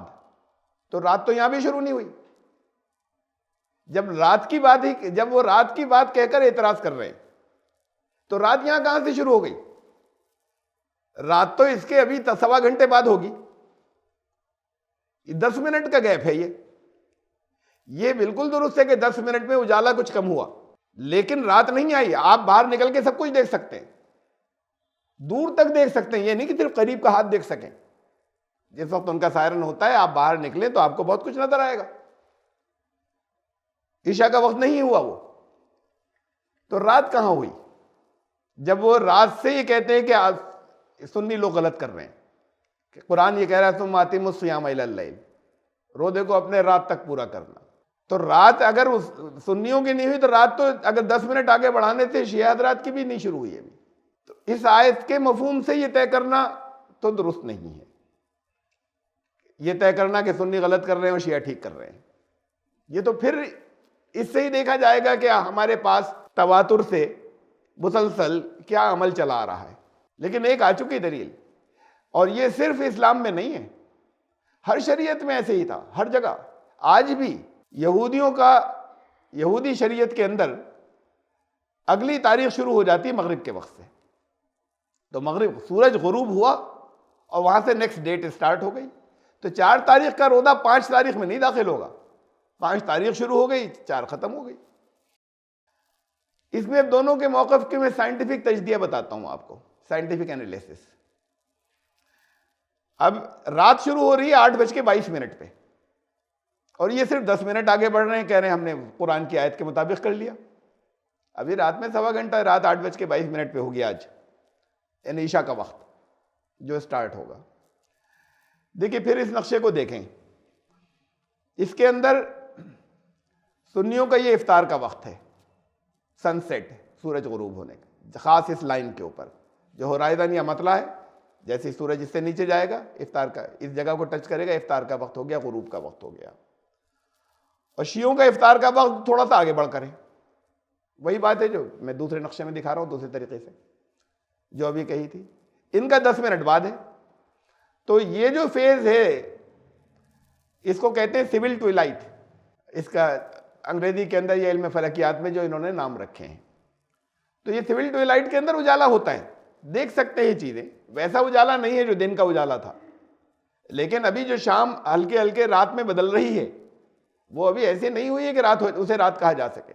B: تو رات تو یہاں بھی شروع نہیں ہوئی، جب وہ رات کی بات کہہ کر اعتراض کر رہے ہیں تو رات یہاں کہاں سے شروع ہو گئی؟ رات تو اس کے ابھی 1.25 گھنٹے بعد ہوگی، 10 منٹ کا گیپ ہے یہ بالکل درست ہے کہ 10 منٹ میں اجالا کچھ کم ہوا، لیکن رات نہیں آئی۔ آپ باہر نکل کے سب کچھ دیکھ سکتے ہیں، دور تک دیکھ سکتے ہیں، یہ نہیں کہ صرف قریب کا ہاتھ دیکھ سکیں۔ جس وقت ان کا سائرن ہوتا ہے آپ باہر نکلیں تو آپ کو بہت کچھ نظر آئے گا۔ عشاء کا وقت نہیں ہوا وہ، تو رات کہاں ہوئی؟ جب وہ رات سے یہ کہتے ہیں کہ سنی لوگ غلط کر رہے ہیں کہ قرآن یہ کہہ رہا ہے ثم اتموا الصیام الی اللیل، روزے کو اپنے رات تک پورا کرنا، تو رات اگر سنیوں کی نہیں ہوئی تو رات تو اگر 10 منٹ آگے بڑھانے سے شیعہ حضرات کی بھی نہیں شروع ہوئی ابھی۔ تو اس آیت کے مفہوم سے یہ طے کرنا تو درست نہیں ہے، یہ طے کرنا کہ سنی غلط کر رہے ہیں اور شیعہ ٹھیک کر رہے ہیں۔ یہ تو پھر اس سے ہی دیکھا جائے گا کہ ہمارے پاس تواتر سے مسلسل کیا عمل چلا آ رہا ہے۔ لیکن ایک آ چکی دلیل، اور یہ صرف اسلام میں نہیں ہے، ہر شریعت میں ایسے ہی تھا، ہر جگہ۔ آج بھی یہودی شریعت کے اندر اگلی تاریخ شروع ہو جاتی ہے مغرب کے وقت سے، تو مغرب سورج غروب ہوا اور وہاں سے نیکسٹ ڈیٹ اسٹارٹ ہو گئی، تو 4 تاریخ کا روزہ 5 تاریخ میں نہیں داخل ہوگا، 5 تاریخ شروع ہو گئی 4 ختم ہو گئی۔ اس میں دونوں کے موقف کے میں سائنٹیفک تجزیہ بتاتا ہوں آپ کو، سائنٹیفک انالیسس۔ اب رات شروع ہو رہی ہے 8:22 پہ، اور یہ صرف 10 منٹ آگے بڑھ رہے ہیں، کہہ رہے ہیں ہم نے قرآن کی آیت کے مطابق کر لیا۔ ابھی رات میں 1.25 گھنٹہ، رات 8:22 پہ ہوگی آج، یعنی عشاء کا وقت جو سٹارٹ ہوگا۔ دیکھیے پھر اس نقشے کو دیکھیں، اس کے اندر سنیوں کا یہ افطار کا وقت ہے، سن سیٹ، سورج غروب ہونے کا، خاص اس لائن کے اوپر جو ہورائزن یا مطلع ہے، جیسے ہی سورج اس سے نیچے جائے گا افطار کا، اس جگہ کو ٹچ کرے گا، افطار کا وقت ہو گیا، غروب کا وقت ہو گیا۔ اور شیعوں کا افطار کا وقت تھوڑا سا آگے بڑھ کر ہے، وہی بات ہے جو میں دوسرے نقشے میں دکھا رہا ہوں دوسرے طریقے سے، جو ابھی کہی تھی، ان کا 10 منٹ بعد ہے۔ تو یہ جو فیز ہے اس کو کہتے ہیں سول ٹوائلائٹ، اس کا انگریزی کے اندر یہ علم فلکیات میں جو انہوں نے نام رکھے ہیں۔ تو یہ سول ٹوائلائٹ کے اندر اجالا ہوتا ہے، دیکھ سکتے ہیں چیزیں، ویسا اجالا نہیں ہے جو دن کا اجالا تھا، لیکن ابھی جو شام ہلکے ہلکے رات میں بدل رہی ہے وہ ابھی ایسے نہیں ہوئی ہے کہ رات اسے رات کہا جا سکے،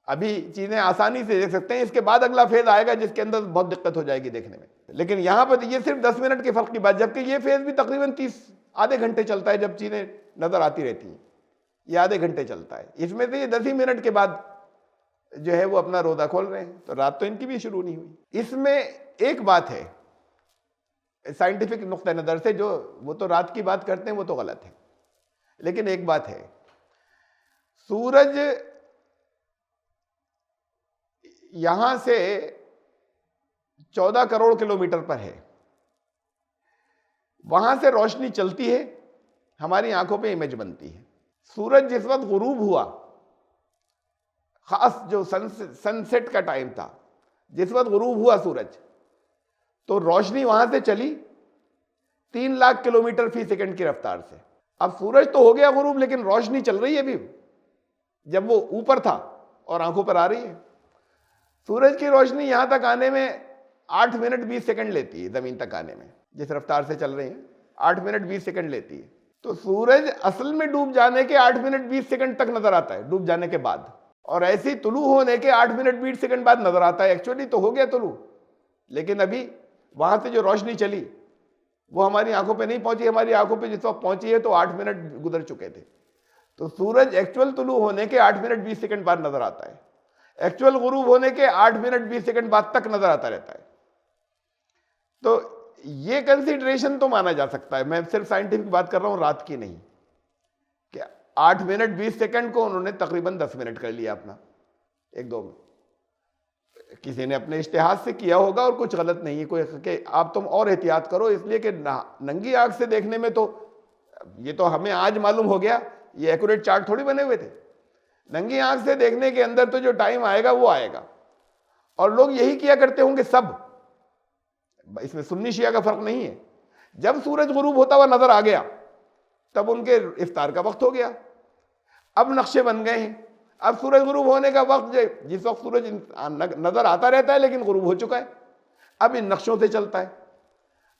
B: ابھی چیزیں آسانی سے دیکھ سکتے ہیں۔ اس کے بعد اگلا فیز آئے گا جس کے اندر بہت دقت ہو جائے گی دیکھنے میں، لیکن یہاں پر یہ صرف 10 منٹ کے فرق کی بات، جبکہ یہ فیز بھی تقریباً 30 آدھے گھنٹے چلتا ہے، جب چیزیں نظر آتی رہتی ہیں یہ آدھے گھنٹے چلتا ہے، اس میں سے یہ 10 ہی منٹ کے بعد جو ہے وہ اپنا روزہ کھول رہے ہیں، تو رات تو ان کی بھی شروع نہیں ہوئی۔ اس میں ایک بات ہے سائنٹیفک نقطہ نظر سے، جو وہ تو رات کی بات کرتے ہیں وہ تو غلط ہے، لیکن ایک بات ہے، سورج یہاں سے 14 کروڑ کلومیٹر پر ہے، وہاں سے روشنی چلتی ہے، ہماری آنکھوں پہ امیج بنتی ہے۔ سورج جس وقت غروب ہوا، خاص جو سن سیٹ کا ٹائم تھا، جس وقت غروب ہوا سورج، تو روشنی وہاں سے چلی 3 لاکھ کلومیٹر فی سیکنڈ کی رفتار سے۔ اب سورج تو ہو گیا غروب، لیکن روشنی چل رہی ہے ابھی، جب وہ اوپر تھا اور آنکھوں پر آ رہی ہے۔ سورج کی روشنی یہاں تک آنے میں 8 منٹ 20 سیکنڈ لیتی ہے، زمین تک آنے میں جس رفتار سے چل رہی ہیں 8 منٹ 20 سیکنڈ لیتی ہے۔ تو سورج اصل میں ڈوب جانے کے 8 منٹ 20 سیکنڈ تک نظر آتا ہے، ڈوب جانے کے بعد، اور ایسی طلوع ہونے کے 8 منٹ 20 سیکنڈ بعد نظر آتا ہے۔ ایکچولی تو ہو گیا طلوع، لیکن ابھی وہاں سے جو روشنی چلی وہ ہماری آنکھوں پہ نہیں پہنچی، ہماری آنکھوں پہ جس وقت پہنچی ہے تو 8 منٹ گزر چکے تھے۔ تو سورج ایکچول طلوع ہونے کے 8 منٹ 20 سیکنڈ بعد نظر آتا ہے، ایکچول غروب ہونے کے 8 منٹ 20 سیکنڈ بعد تک نظر آتا رہتا ہے۔ تو یہ کنسیڈریشن تو مانا جا سکتا ہے، میں صرف سائنٹیفک بات کر رہا ہوں، رات کی نہیں، کہ 8 منٹ 20 سیکنڈ کو انہوں نے تقریباً 10 منٹ کر لیا اپنا، ایک دو میں کسی نے اپنے اجتہاد سے کیا ہوگا، اور کچھ غلط نہیں ہے کوئی کہ آپ تم اور احتیاط کرو، اس لیے کہ ننگی آنکھ سے دیکھنے میں تو یہ تو ہمیں آج معلوم ہو گیا، یہ ایکوریٹ چارٹ تھوڑی بنے ہوئے تھے۔ ننگی آنکھ سے دیکھنے کے اندر تو جو ٹائم آئے گا وہ آئے گا، اور لوگ یہی کیا کرتے ہوں گے سب، اس میں سنی شیعہ کا فرق نہیں ہے۔ جب سورج غروب ہوتا ہوا نظر آ گیا تب ان کے افطار کا وقت ہو گیا، اب نقشے بن گئے ہیں۔ اب سورج غروب ہونے کا وقت، جس وقت سورج نظر آتا رہتا ہے لیکن غروب ہو چکا ہے، اب ان نقشوں سے چلتا ہے۔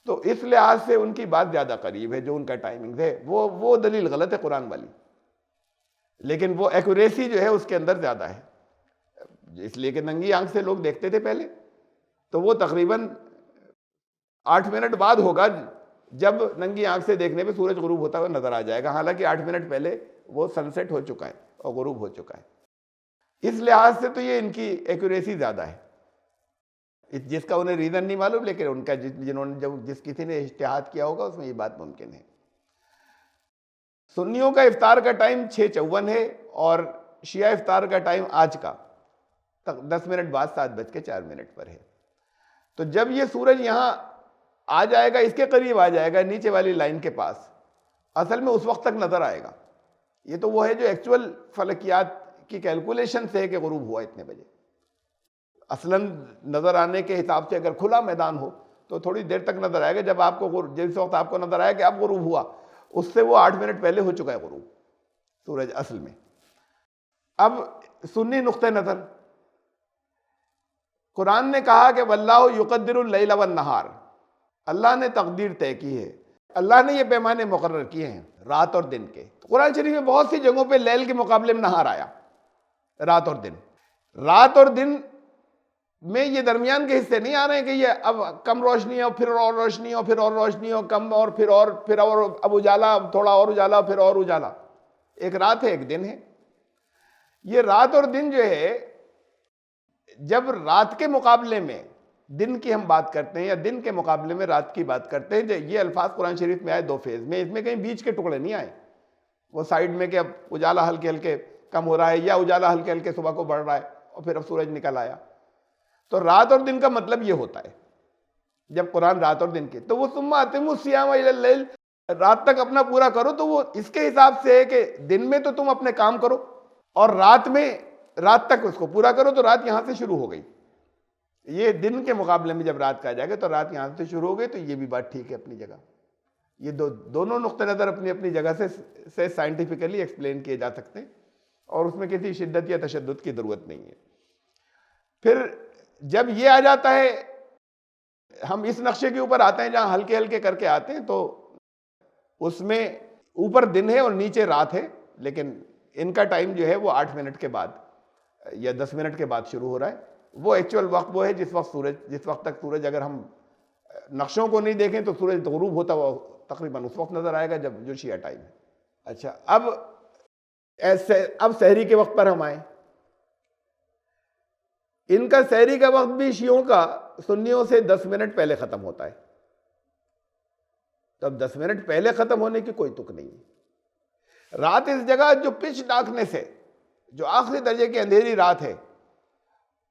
B: تو اس لحاظ سے ان کی بات زیادہ قریب ہے، جو ان کا ٹائمنگ ہے وہ دلیل غلط ہے قرآن والی، لیکن وہ ایکوریسی جو ہے اس کے اندر زیادہ ہے، اس لیے کہ ننگی آنکھ سے لوگ دیکھتے تھے پہلے، تو وہ تقریباً 8 منٹ بعد ہوگا جب ننگی آنکھ سے دیکھنے پہ سورج غروب ہوتا ہوا نظر آ جائے گا، حالانکہ 8 منٹ پہلے وہ سن سیٹ ہو چکا ہے اور غروب ہو چکا ہے۔ اس لحاظ سے تو یہ ان کی ایکوریسی زیادہ ہے، جس کا انہیں ریزن نہیں معلوم، لیکن ان کا جنہوں نے جس کسی نے اجتہاد کیا ہوگا اس میں یہ بات ممکن ہے۔ سنیوں کا افطار کا ٹائم 6:54 ہے، اور شیعہ افطار کا ٹائم آج کا 10 منٹ بعد 7:04 پر ہے۔ تو جب یہ سورج یہاں آ جائے گا، اس کے قریب آ جائے گا نیچے والی لائن کے پاس، اصل میں اس وقت تک نظر آئے گا۔ یہ تو وہ ہے جو ایکچول فلکیات کی کیلکولیشن سے ہے کہ غروب ہوا اتنے بجے، اصلاً نظر آنے کے حساب سے اگر کھلا میدان ہو تو تھوڑی دیر تک نظر آئے گا، جب آپ کو جس وقت آپ کو نظر آئے کہ اب غروب ہوا، اس سے وہ 8 منٹ پہلے ہو چکا ہے غروب سورج اصل میں۔ اب سنی نقطہ نظر، قرآن نے کہا کہ واللہ یقدر اللیل والنہار، اللہ نے تقدیر طے کی ہے، اللہ نے یہ پیمانے مقرر کیے ہیں رات اور دن کے۔ قرآن شریف میں بہت سی جگہوں پہ لیل کے مقابلے میں نہار آیا، رات اور دن۔ رات اور دن میں یہ درمیان کے حصے نہیں آ رہے ہیں کہ یہ اب کم روشنی ہو پھر اور روشنی ہو پھر اور روشنی ہو کم اور پھر اور اب اجالا تھوڑا اور اجالا پھر اور اجالا. ایک رات ہے ایک دن ہے. یہ رات اور دن جو ہے جب رات کے مقابلے میں دن کی ہم بات کرتے ہیں یا دن کے مقابلے میں رات کی بات کرتے ہیں, یہ الفاظ قرآن شریف میں آئے دو فیز میں, اس میں کہیں بیچ کے ٹکڑے نہیں آئے وہ سائیڈ میں کہ اب اجالا ہلکے ہلکے کم ہو رہا ہے یا اجالا ہلکے ہلکے صبح کو بڑھ رہا ہے اور پھر اب سورج نکل آیا. تو رات اور دن کا مطلب یہ ہوتا ہے جب قرآن رات اور دن کے, تو وہ ثم اتموا الصیام الی اللیل, رات تک اپنا پورا کرو, تو وہ اس کے حساب سے ہے کہ دن میں تو تم اپنے کام کرو اور رات میں رات تک اس کو پورا کرو, تو رات یہاں سے شروع ہو گئی. یہ دن کے مقابلے میں جب رات کہا جائے گا تو رات یہاں سے شروع ہو گئی, تو یہ بھی بات ٹھیک ہے اپنی جگہ. یہ دونوں نقطہ نظر اپنی اپنی جگہ سے سائنٹیفکلی ایکسپلین کیے جا سکتے ہیں اور اس میں کسی شدت یا تشدد کی ضرورت نہیں ہے. پھر جب یہ آ جاتا ہے, ہم اس نقشے کے اوپر آتے ہیں جہاں ہلکے ہلکے کر کے آتے ہیں, تو اس میں اوپر دن ہے اور نیچے رات ہے, لیکن ان کا ٹائم جو ہے وہ 8 منٹ کے بعد یا 10 منٹ کے بعد شروع ہو رہا ہے. وہ ایکچوئل وقت وہ ہے جس وقت تک سورج, اگر ہم نقشوں کو نہیں دیکھیں تو سورج غروب ہوتا وہ تقریباً اس وقت نظر آئے گا جب جو شیعہ ٹائم ہے. اچھا, اب سحری کے وقت پر ہم آئیں. ان کا سحری کا وقت بھی شیعوں کا سنیوں سے 10 منٹ پہلے ختم ہوتا ہے. تو اب 10 منٹ پہلے ختم ہونے کی کوئی تک نہیں ہے. رات اس جگہ جو پچ ڈارکنیس ہے, جو آخری درجے کی اندھیری رات ہے,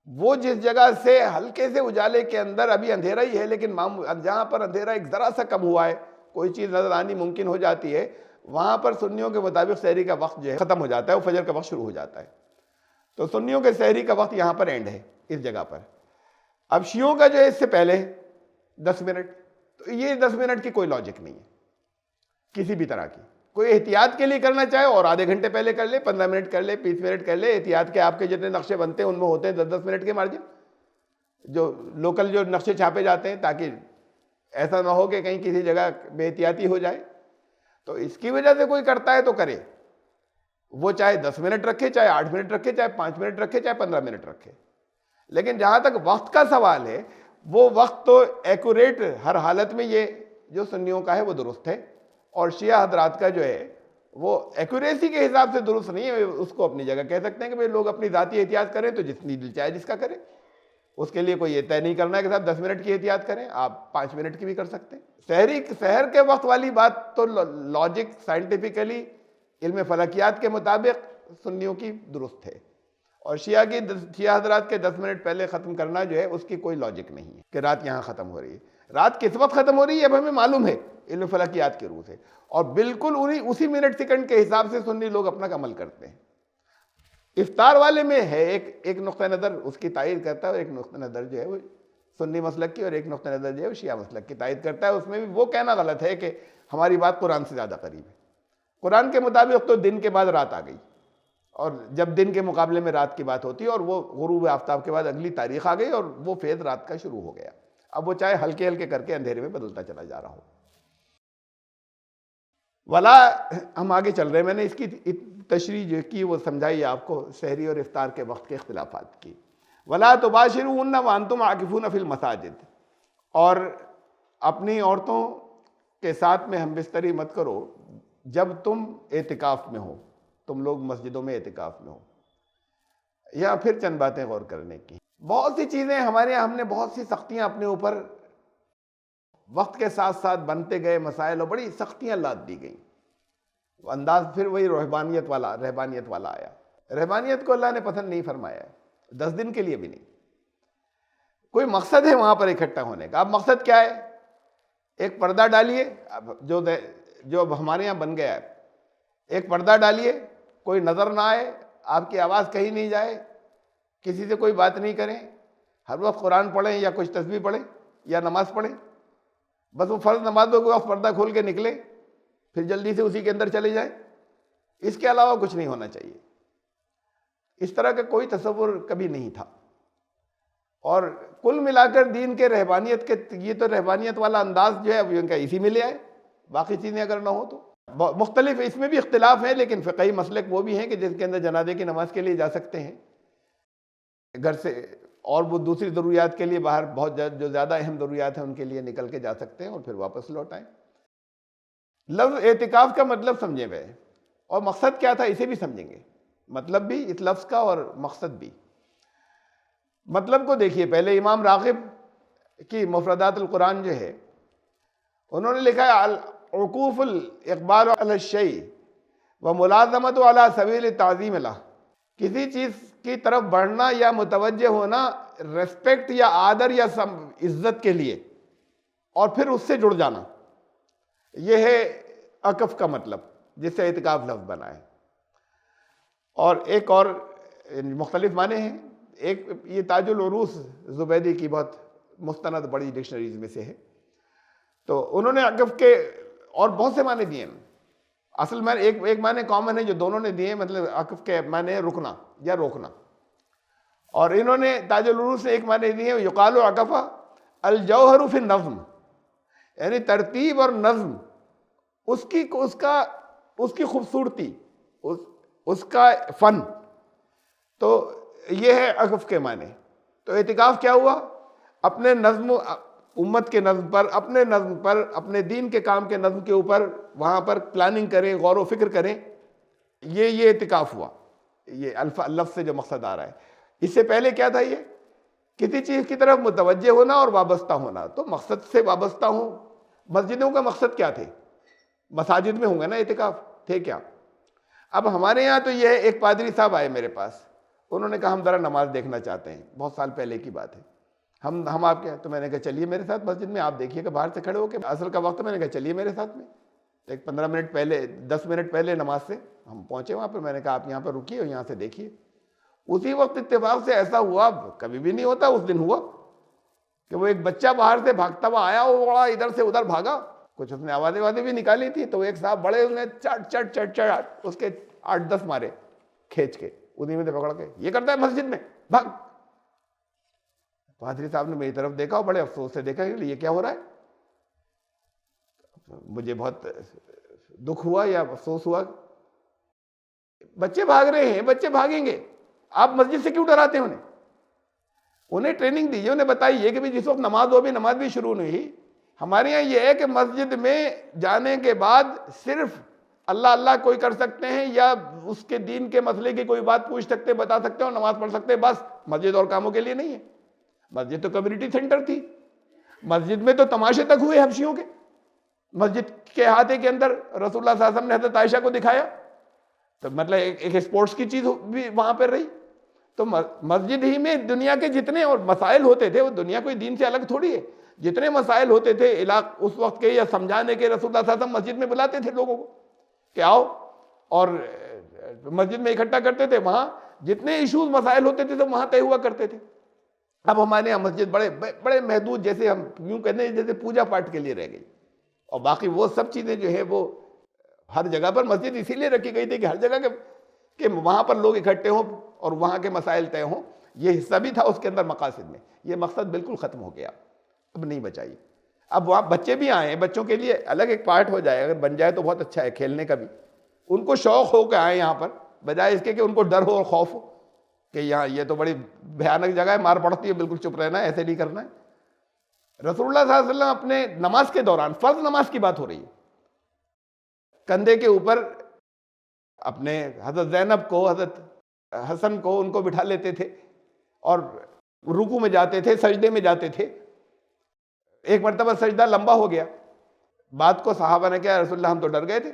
B: وہ جس جگہ سے ہلکے سے اجالے کے اندر ابھی اندھیرا ہی ہے, لیکن جہاں پر اندھیرا ایک ذرا سا کم ہوا ہے, کوئی چیز نظر آنی ممکن ہو جاتی ہے, وہاں پر سنیوں کے مطابق سحری کا وقت جو ہے ختم ہو جاتا ہے, وہ فجر کا وقت شروع ہو جاتا ہے. تو سنیوں کے سحری کا وقت یہاں پر اینڈ ہے اس جگہ پر. اب شیعوں کا جو ہے اس سے پہلے 10 منٹ, تو یہ 10 منٹ کی کوئی لاجک نہیں ہے کسی بھی طرح کی. کوئی احتیاط کے لیے کرنا چاہے اور آدھے گھنٹے پہلے کر لے, 15 منٹ کر لے, 20 منٹ کر لے. احتیاط کے آپ کے جتنے نقشے بنتے ہیں ان میں ہوتے ہیں 10-10 منٹ کے مارجن, جو لوکل جو نقشے چھاپے جاتے ہیں, تاکہ ایسا نہ ہو کہ کہیں کسی جگہ بے احتیاطی ہو جائے. تو اس کی وجہ سے کوئی کرتا ہے تو کرے, وہ چاہے 10 منٹ رکھے, چاہے 8 منٹ رکھے, چاہے 5 منٹ رکھے, چاہے 15 منٹ رکھے. لیکن جہاں تک وقت کا سوال ہے, وہ وقت تو ایکوریٹ ہر حالت میں یہ جو سنیوں کا ہے وہ درست ہے, اور شیعہ حضرات کا جو ہے وہ ایکوریسی کے حساب سے درست نہیں ہے. اس کو اپنی جگہ کہہ سکتے ہیں کہ لوگ اپنی ذاتی احتیاط کریں تو جتنی دل چاہے جس کا کریں. اس کے لیے کوئی یہ طے نہیں کرنا ہے کہ صاحب 10 منٹ کی احتیاط کریں, آپ 5 منٹ کی بھی کر سکتے ہیں. سحر کے وقت والی بات تو لاجک سائنٹیفکلی علم فلکیات کے مطابق سنیوں کی درست ہے, اور شیعہ حضرات کے 10 منٹ پہلے ختم کرنا جو ہے اس کی کوئی لاجک نہیں ہے کہ رات یہاں ختم ہو رہی ہے. رات کس وقت ختم ہو رہی ہے اب ہمیں معلوم ہے علم فلکیات کے روح سے, اور بالکل اسی منٹ سیکنڈ کے حساب سے سنی لوگ اپنا عمل کرتے ہیں. افطار والے میں ہے ایک نقطہ نظر اس کی تائید کرتا ہے, اور ایک نقطہ نظر جو ہے وہ سنی مسلک کی, اور ایک نقطہ نظر جو ہے وہ شیعہ مسلک کی تائید کرتا ہے. اس میں بھی وہ کہنا غلط ہے کہ ہماری بات قرآن سے زیادہ قریب ہے. قرآن کے مطابق تو دن کے بعد رات آ گئی, اور جب دن کے مقابلے میں رات کی بات ہوتی ہے, اور وہ غروب آفتاب کے بعد اگلی تاریخ آ گئی, اور وہ فیض رات کا شروع ہو گیا. اب وہ چاہے ہلکے ہلکے کر کے اندھیرے میں بدلتا چلا جا رہا ہو. ولا, ہم آگے چل رہے ہیں, میں نے اس کی تشریح جو کی وہ سمجھائی آپ کو سحری اور افطار کے وقت کے اختلافات کی. ولا تباشروہن وانتم عاکفون فی المساجد, اور اپنی عورتوں کے ساتھ میں ہم بستری مت کرو جب تم اعتکاف میں ہو, تم لوگ مسجدوں میں اعتکاف میں ہو. یا پھر چند باتیں غور کرنے کی. بہت سی چیزیں ہمارے یہاں, ہم نے بہت سی سختیاں اپنے اوپر وقت کے ساتھ ساتھ بنتے گئے مسائل, اور بڑی سختیاں لاد دی گئیں. انداز پھر وہی رہبانیت والا آیا. رہبانیت کو اللہ نے پسند نہیں فرمایا ہے, 10 دن کے لیے بھی نہیں. کوئی مقصد ہے وہاں پر اکٹھا ہونے کا. اب مقصد کیا ہے؟ ایک پردہ ڈالیے, جو اب ہمارے یہاں بن گیا ہے, ایک پردہ ڈالیے, کوئی نظر نہ آئے, آپ کی آواز کہیں نہیں جائے, کسی سے کوئی بات نہیں کریں, ہر وقت قرآن پڑھیں یا کچھ تسبیح پڑھیں یا نماز پڑھیں, بس وہ فرض نمازوں کے وقت پردہ کھول کے نکلے, پھر جلدی سے اسی کے اندر چلے جائیں. اس کے علاوہ کچھ نہیں ہونا چاہیے. اس طرح کا کوئی تصور کبھی نہیں تھا. اور کل ملا کر دین کے رہبانیت کے, یہ تو رہبانیت والا انداز جو ہے اب ان کا اسی میں لے آئے, باقی چیزیں اگر نہ ہو تو. مختلف اس میں بھی اختلاف ہیں, لیکن فقہی مسلک وہ بھی ہیں کہ جس کے اندر جنازے کی نماز کے لیے جا سکتے ہیں, گھر سے اور وہ دوسری ضروریات کے لیے باہر بہت جو زیادہ اہم ضروریات ہیں ان کے لیے نکل کے جا سکتے ہیں اور پھر واپس لوٹ آئیں۔ لفظ اعتکاف کا مطلب سمجھے ہوئے اور مقصد کیا تھا اسے بھی سمجھیں گے، مطلب بھی اس لفظ کا اور مقصد بھی۔ مطلب کو دیکھیے، پہلے امام راغب کی مفردات القرآن جو ہے انہوں نے لکھا ہے العکوف الاقبال علی الشیء وملازمت علی سبیل تعظیم لہ، کسی چیز کی طرف بڑھنا یا متوجہ ہونا ریسپیکٹ یا آدر یا عزت کے لیے اور پھر اس سے جڑ جانا، یہ ہے عکف کا مطلب جس سے اعتکاف لفظ بنا ہے۔ اور ایک اور مختلف معنی ہیں، ایک یہ تاج العروس زبیدی کی بہت مستند بڑی ڈکشنریز میں سے ہے، تو انہوں نے عکف کے اور بہت سے معنی دیے ہیں۔ اصل میں ایک معنی کامن ہے جو دونوں نے دیے، مطلب عکف کے معنی ہے رکنا یا روکنا، اور انہوں نے تاج العروس سے ایک معنی دیے یقال عکف الجوہر فی النظم، یعنی ترتیب اور نظم، اس کی خوبصورتی، اس کا فن، تو یہ ہے عکف کے معنی۔ تو اعتکاف کیا ہوا؟ اپنے نظم، امت کے نظم پر، اپنے نظم پر، اپنے دین کے کام کے نظم کے اوپر وہاں پر پلاننگ کریں، غور و فکر کریں، یہ اعتکاف ہوا، یہ لفظ سے جو مقصد آ رہا ہے۔ اس سے پہلے کیا تھا؟ یہ کسی چیز کی طرف متوجہ ہونا اور وابستہ ہونا، تو مقصد سے وابستہ ہوں۔ مسجدوں کا مقصد کیا تھے؟ مساجد میں ہوں گے نا اعتکاف، تھے کیا؟ اب ہمارے یہاں تو یہ ہے، ایک پادری صاحب آئے میرے پاس، انہوں نے کہا ہم ذرا نماز دیکھنا چاہتے ہیں، بہت سال پہلے کی بات ہے، ہم آپ کے، تو میں نے کہا چلیے میرے ساتھ مسجد میں، آپ دیکھیے کہ باہر سے کھڑے ہو کے عصر کا وقت، میں نے کہا چلیے میرے ساتھ میں، ایک 15 منٹ پہلے، 10 منٹ پہلے نماز سے ہم پہنچے وہاں پہ، میں نے کہا آپ یہاں پر رکیے اور یہاں سے دیکھیے۔ اسی وقت اتفاق سے ایسا ہوا، کبھی بھی نہیں ہوتا، اس دن ہوا کہ وہ ایک بچہ باہر سے بھاگتا ہوا آیا، وہ بڑا ادھر سے ادھر بھاگا، کچھ اس نے آوازیں بھی نکالی تھی، تو ایک صاحب بڑے، انہیں چٹ چٹ چٹ چٹ اس کے 8-10 مارے کھینچ کے، انہیں میں پکڑ کے، یہ کرتا ہے مسجد میں، بھاگ۔ پادری صاحب نے میری طرف دیکھا اور بڑے افسوس سے دیکھا کہ یہ کیا ہو رہا ہے۔ مجھے بہت دکھ ہوا یا افسوس ہوا، بچے بھاگ رہے ہیں، بچے بھاگیں گے، آپ مسجد سے کیوں ڈراتے ہیں انہیں ٹریننگ دیجیے، انہیں بتائیے کہ جس وقت نماز ہو بھی، نماز بھی شروع نہیں ہوئی۔ ہمارے یہاں یہ ہے کہ مسجد میں جانے کے بعد صرف اللہ اللہ کوئی کر سکتے ہیں یا اس کے دین کے مسئلے کی کوئی بات پوچھ سکتے ہیں، بتا سکتے ہیں اور نماز پڑھ سکتے ہیں، بس۔ مسجد اور کاموں کے لیے نہیں ہے، مسجد تو کمیونٹی سینٹر تھی، مسجد میں تو تماشے تک ہوئے حبشیوں کے، مسجد کے احاطے کے اندر رسول اللہ صلی اللہ علیہ وسلم نے حضرت عائشہ کو دکھایا، تو مطلب ایک اسپورٹس کی چیز بھی وہاں پر رہی۔ تو مسجد ہی میں دنیا کے جتنے اور مسائل ہوتے تھے، وہ دنیا کوئی دین سے الگ تھوڑی ہے، جتنے مسائل ہوتے تھے اس وقت کے یا سمجھانے کے، رسول اللہ صلی اللہ علیہ وسلم مسجد میں بلاتے تھے لوگوں کو کہ آؤ، اور مسجد میں اکٹھا کرتے تھے، وہاں جتنے ایشوز مسائل ہوتے تھے تو وہاں طے ہوا کرتے تھے۔ اب ہمارے یہاں مسجد بڑے محدود، جیسے ہم یوں کہتے ہیں جیسے پوجا پاٹ کے لیے رہ گئی، اور باقی وہ سب چیزیں جو ہے وہ ہر جگہ پر مسجد اسی لیے رکھی گئی تھی کہ ہر جگہ کہ وہاں پر لوگ اکٹھے ہوں اور وہاں کے مسائل طے ہوں، یہ حصہ بھی تھا اس کے اندر مقاصد میں۔ یہ مقصد بالکل ختم ہو گیا، اب نہیں بچائی۔ اب وہاں بچے بھی آئے ہیں، بچوں کے لیے الگ ایک پارٹ ہو جائے، اگر بن جائے تو بہت اچھا ہے، کھیلنے کا بھی، ان کو شوق ہو کے آئے یہاں پر، بجائے اس کے کہ ان کو ڈر ہو اور خوف ہو کہ یہاں یہ تو بڑی بھیانک جگہ ہے، مار پڑتی ہے، بالکل چپ رہنا ہے، ایسے نہیں کرنا ہے۔ رسول اللہ صلی اللہ علیہ وسلم اپنے نماز کے دوران، فرض نماز کی بات ہو رہی ہے، کندھے کے اوپر اپنے حضرت زینب کو، حضرت حسن کو، ان کو بٹھا لیتے تھے اور رکوع میں جاتے تھے، سجدے میں جاتے تھے۔ ایک مرتبہ سجدہ لمبا ہو گیا، بات کو صحابہ نے کہا رسول اللہ ہم تو ڈر گئے تھے،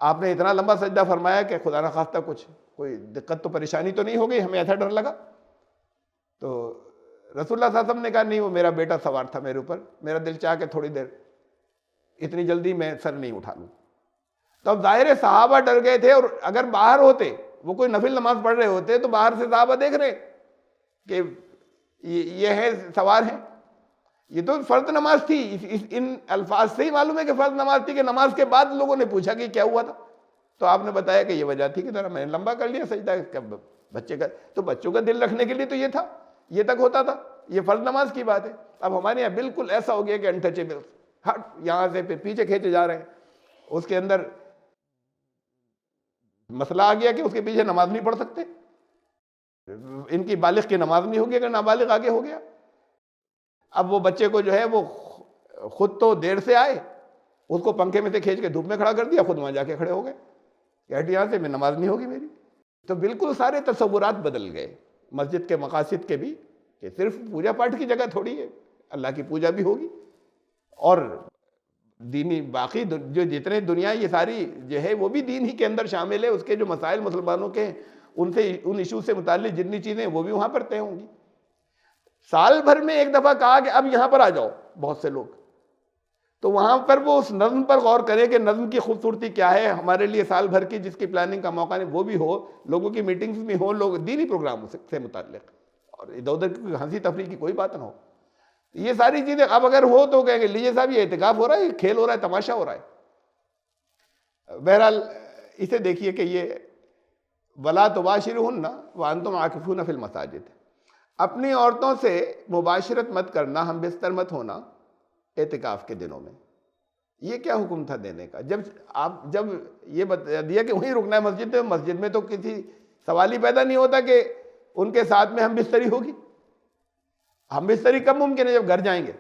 B: آپ نے اتنا لمبا سجدہ فرمایا کہ خدا نہ خواستہ کچھ کوئی دقت تو پریشانی تو نہیں ہو گئی، ہمیں ایسا ڈر لگا۔ تو رسول اللہ صلی اللہ علیہ وسلم نے کہا نہیں، وہ میرا بیٹا سوار تھا میرے اوپر، میرا دل چاہ کہ تھوڑی دیر، اتنی جلدی میں سر نہیں اٹھا لوں۔ تو اب ظاہر صحابہ ڈر گئے تھے، اور اگر باہر ہوتے، وہ کوئی نفل نماز پڑھ رہے ہوتے، تو باہر سے صحابہ دیکھ رہے کہ یہ ہے سوار ہیں، یہ تو فرض نماز تھی۔ ان الفاظ سے ہی معلوم ہے کہ فرض نماز تھی، کہ نماز کے بعد لوگوں نے پوچھا کہ کیا ہوا تھا، تو آپ نے بتایا کہ یہ وجہ تھی کہ ذرا میں نے لمبا کر لیا سجدہ بچے کا، تو بچوں کا دل رکھنے کے لیے تو یہ تھا، یہ تک ہوتا تھا، یہ فرض نماز کی بات ہے۔ اب ہمارے یہاں بالکل ایسا ہو گیا کہ انٹچیبل، ہٹ، یہاں سے پھر پیچھے کھینچے جا رہے ہیں، اس کے اندر مسئلہ آ گیا کہ اس کے پیچھے نماز نہیں پڑھ سکتے۔ ان کی بالغ کی نماز نہیں ہوگی اگر نابالغ آگے ہو گیا. اب وہ بچے کو جو ہے وہ خود تو دیر سے آئے, اس کو پنکھے میں سے کھینچ کے دھوپ میں کھڑا کر دیا, خود وہاں جا کے کھڑے ہو گئے کہ ہٹ یہاں سے, میں نماز نہیں ہوگی میری. تو بالکل سارے تصورات بدل گئے مسجد کے مقاصد کے بھی, کہ صرف پوجا پاٹ کی جگہ تھوڑی ہے, اللہ کی پوجا بھی ہوگی, اور دینی باقی جو جتنے دنیا یہ ساری جو ہے وہ بھی دین ہی کے اندر شامل ہے. اس کے جو مسائل مسلمانوں کے ان سے ان ایشو سے متعلق جتنی چیزیں وہ بھی وہاں پر طے ہوں گی. سال بھر میں ایک دفعہ کہا کہ اب یہاں پر آ جاؤ بہت سے لوگ, تو وہاں پر وہ اس نظم پر غور کرے کہ نظم کی خوبصورتی کیا ہے ہمارے لیے سال بھر کی جس کی پلاننگ کا موقع نہیں, وہ بھی ہو, لوگوں کی میٹنگز بھی ہوں, لوگ دینی پروگرام سے متعلق, اور ادھر ادھر کی ہنسی تفریح کی کوئی بات نہ ہو. یہ ساری چیزیں اب اگر ہو تو کہیں گے لیجیے صاحب یہ اعتکاف ہو رہا ہے, یہ کھیل ہو رہا ہے, تماشا ہو رہا ہے. بہرحال اسے دیکھیے کہ یہ وَلَا تُبَاشِرُهُنَّ وَأَنْتُمْ عَاكِفُونَ فِي الْمَسَاجِدِ, اپنی عورتوں سے مباشرت مت کرنا, ہم بستر مت ہونا اعتکاف کے دنوں میں. یہ کیا حکم تھا دینے کا؟ جب یہ بتا دیا کہ وہیں رکنا ہے مسجد میں تو کسی سوال ہی پیدا نہیں ہوتا کہ ان کے ساتھ میں ہم بستری ہوگی. ہم بستری کب ممکن ہے؟ جب گھر جائیں گے.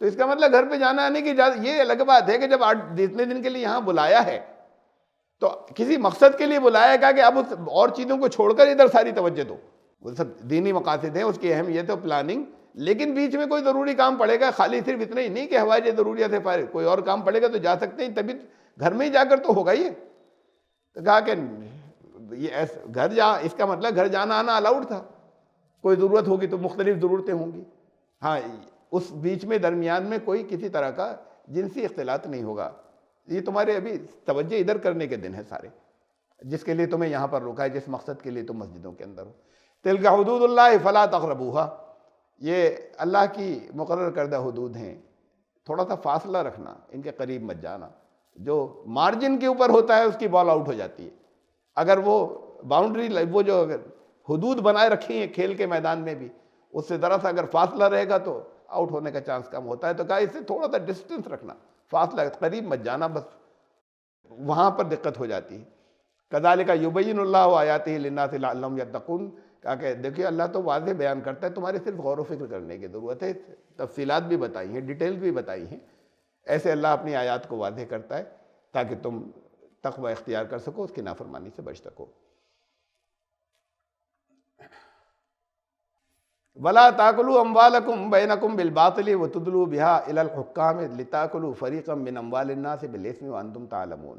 B: تو اس کا مطلب گھر پہ جانا آنے کی اجازت. یہ الگ بات ہے کہ جب جتنے دن کے لیے یہاں بلایا ہے تو کسی مقصد کے لیے بلایا گا کہ اب اس اور چیزوں کو چھوڑ کر ادھر ساری توجہ دو. وہ سب دینی مقاصد ہیں, اس کی اہمیت ہے پلاننگ, لیکن بیچ میں کوئی ضروری کام پڑے گا, خالی صرف اتنا ہی نہیں کہ ہوائی ضروریات ہے فارغ, کوئی اور کام پڑے گا تو جا سکتے ہیں, تبھی گھر میں ہی جا کر تو ہوگا. یہ تو کہا کہ یہ گھر جا, اس کا مطلب گھر جانا آنا الاؤڈ تھا. کوئی ضرورت ہوگی تو مختلف ضرورتیں ہوں گی, ہاں اس بیچ میں درمیان میں کوئی کسی طرح کا جنسی اختلاط نہیں ہوگا. یہ تمہارے ابھی توجہ ادھر کرنے کے دن ہے سارے, جس کے لیے تمہیں یہاں پر روکا ہے, جس مقصد کے لیے تم مسجدوں کے اندر ہو. تلک حدود اللہ فلا تقربوها, یہ اللہ کی مقرر کردہ حدود ہیں, تھوڑا سا فاصلہ رکھنا, ان کے قریب مت جانا. جو مارجن کے اوپر ہوتا ہے اس کی بال آؤٹ ہو جاتی ہے. اگر وہ باؤنڈری, وہ جو اگر حدود بنائے رکھی ہیں کھیل کے میدان میں بھی, اس سے ذرا سا اگر فاصلہ رہے گا تو آؤٹ ہونے کا چانس کم ہوتا ہے. تو کہا اس سے تھوڑا سا ڈسٹنس رکھنا, فاصلہ, قریب مت جانا, بس وہاں پر دقت ہو جاتی ہے. کذالک یبین اللہ آیاتہ للناس لعلہم یتقون, کہا کہ دیکھیے اللہ تو واضح بیان کرتا ہے, تمہارے صرف غور و فکر کرنے کی ضرورت ہے. تفصیلات بھی بتائی ہیں, ڈیٹیلز بھی بتائی ہیں. ایسے اللہ اپنی آیات کو واضح کرتا ہے تاکہ تم تقوی اختیار کر سکو, اس کی نافرمانی سے بچ سکو. وَلَا تَأْكُلُوا أَمْوَالَكُمْ بَيْنَكُمْ بِالْبَاطِلِ وَتُدْلُوا بِهَا إِلَى الْحُكَّامِ لِتَأْكُلُوا فَرِيقًا مِّنْ أَمْوَالِ النَّاسِ بِالْإِثْمِ وَأَنْتُمْ تَعْلَمُونَ.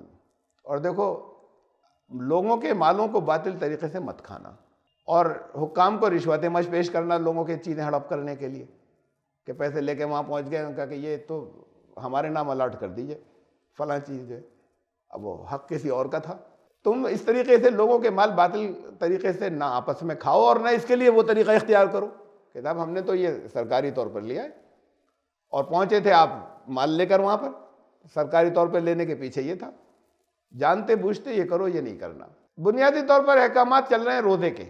B: اور دیکھو, لوگوں کے مالوں کو باطل طریقے سے مت کھانا, اور حکام کو رشوتیں مت پیش کرنا لوگوں کی چیزیں ہڑپ کرنے کے لیے, کہ پیسے لے کے وہاں پہنچ گئے, ان کا کہ یہ تو ہمارے نام الاٹ کر دیجئے فلاں چیز ہے, اب وہ حق کسی اور کا تھا. تم اس طریقے سے لوگوں کے مال باطل طریقے سے نہ آپس میں کھاؤ, اور نہ اس کے لیے وہ طریقہ اختیار کرو کہ صاحب ہم نے تو یہ سرکاری طور پر لیا ہے, اور پہنچے تھے آپ مال لے کر وہاں پر, سرکاری طور پر لینے کے پیچھے یہ تھا. جانتے بوجھتے یہ کرو, یہ نہیں کرنا. بنیادی طور پر احکامات چل رہے ہیں روزے کے,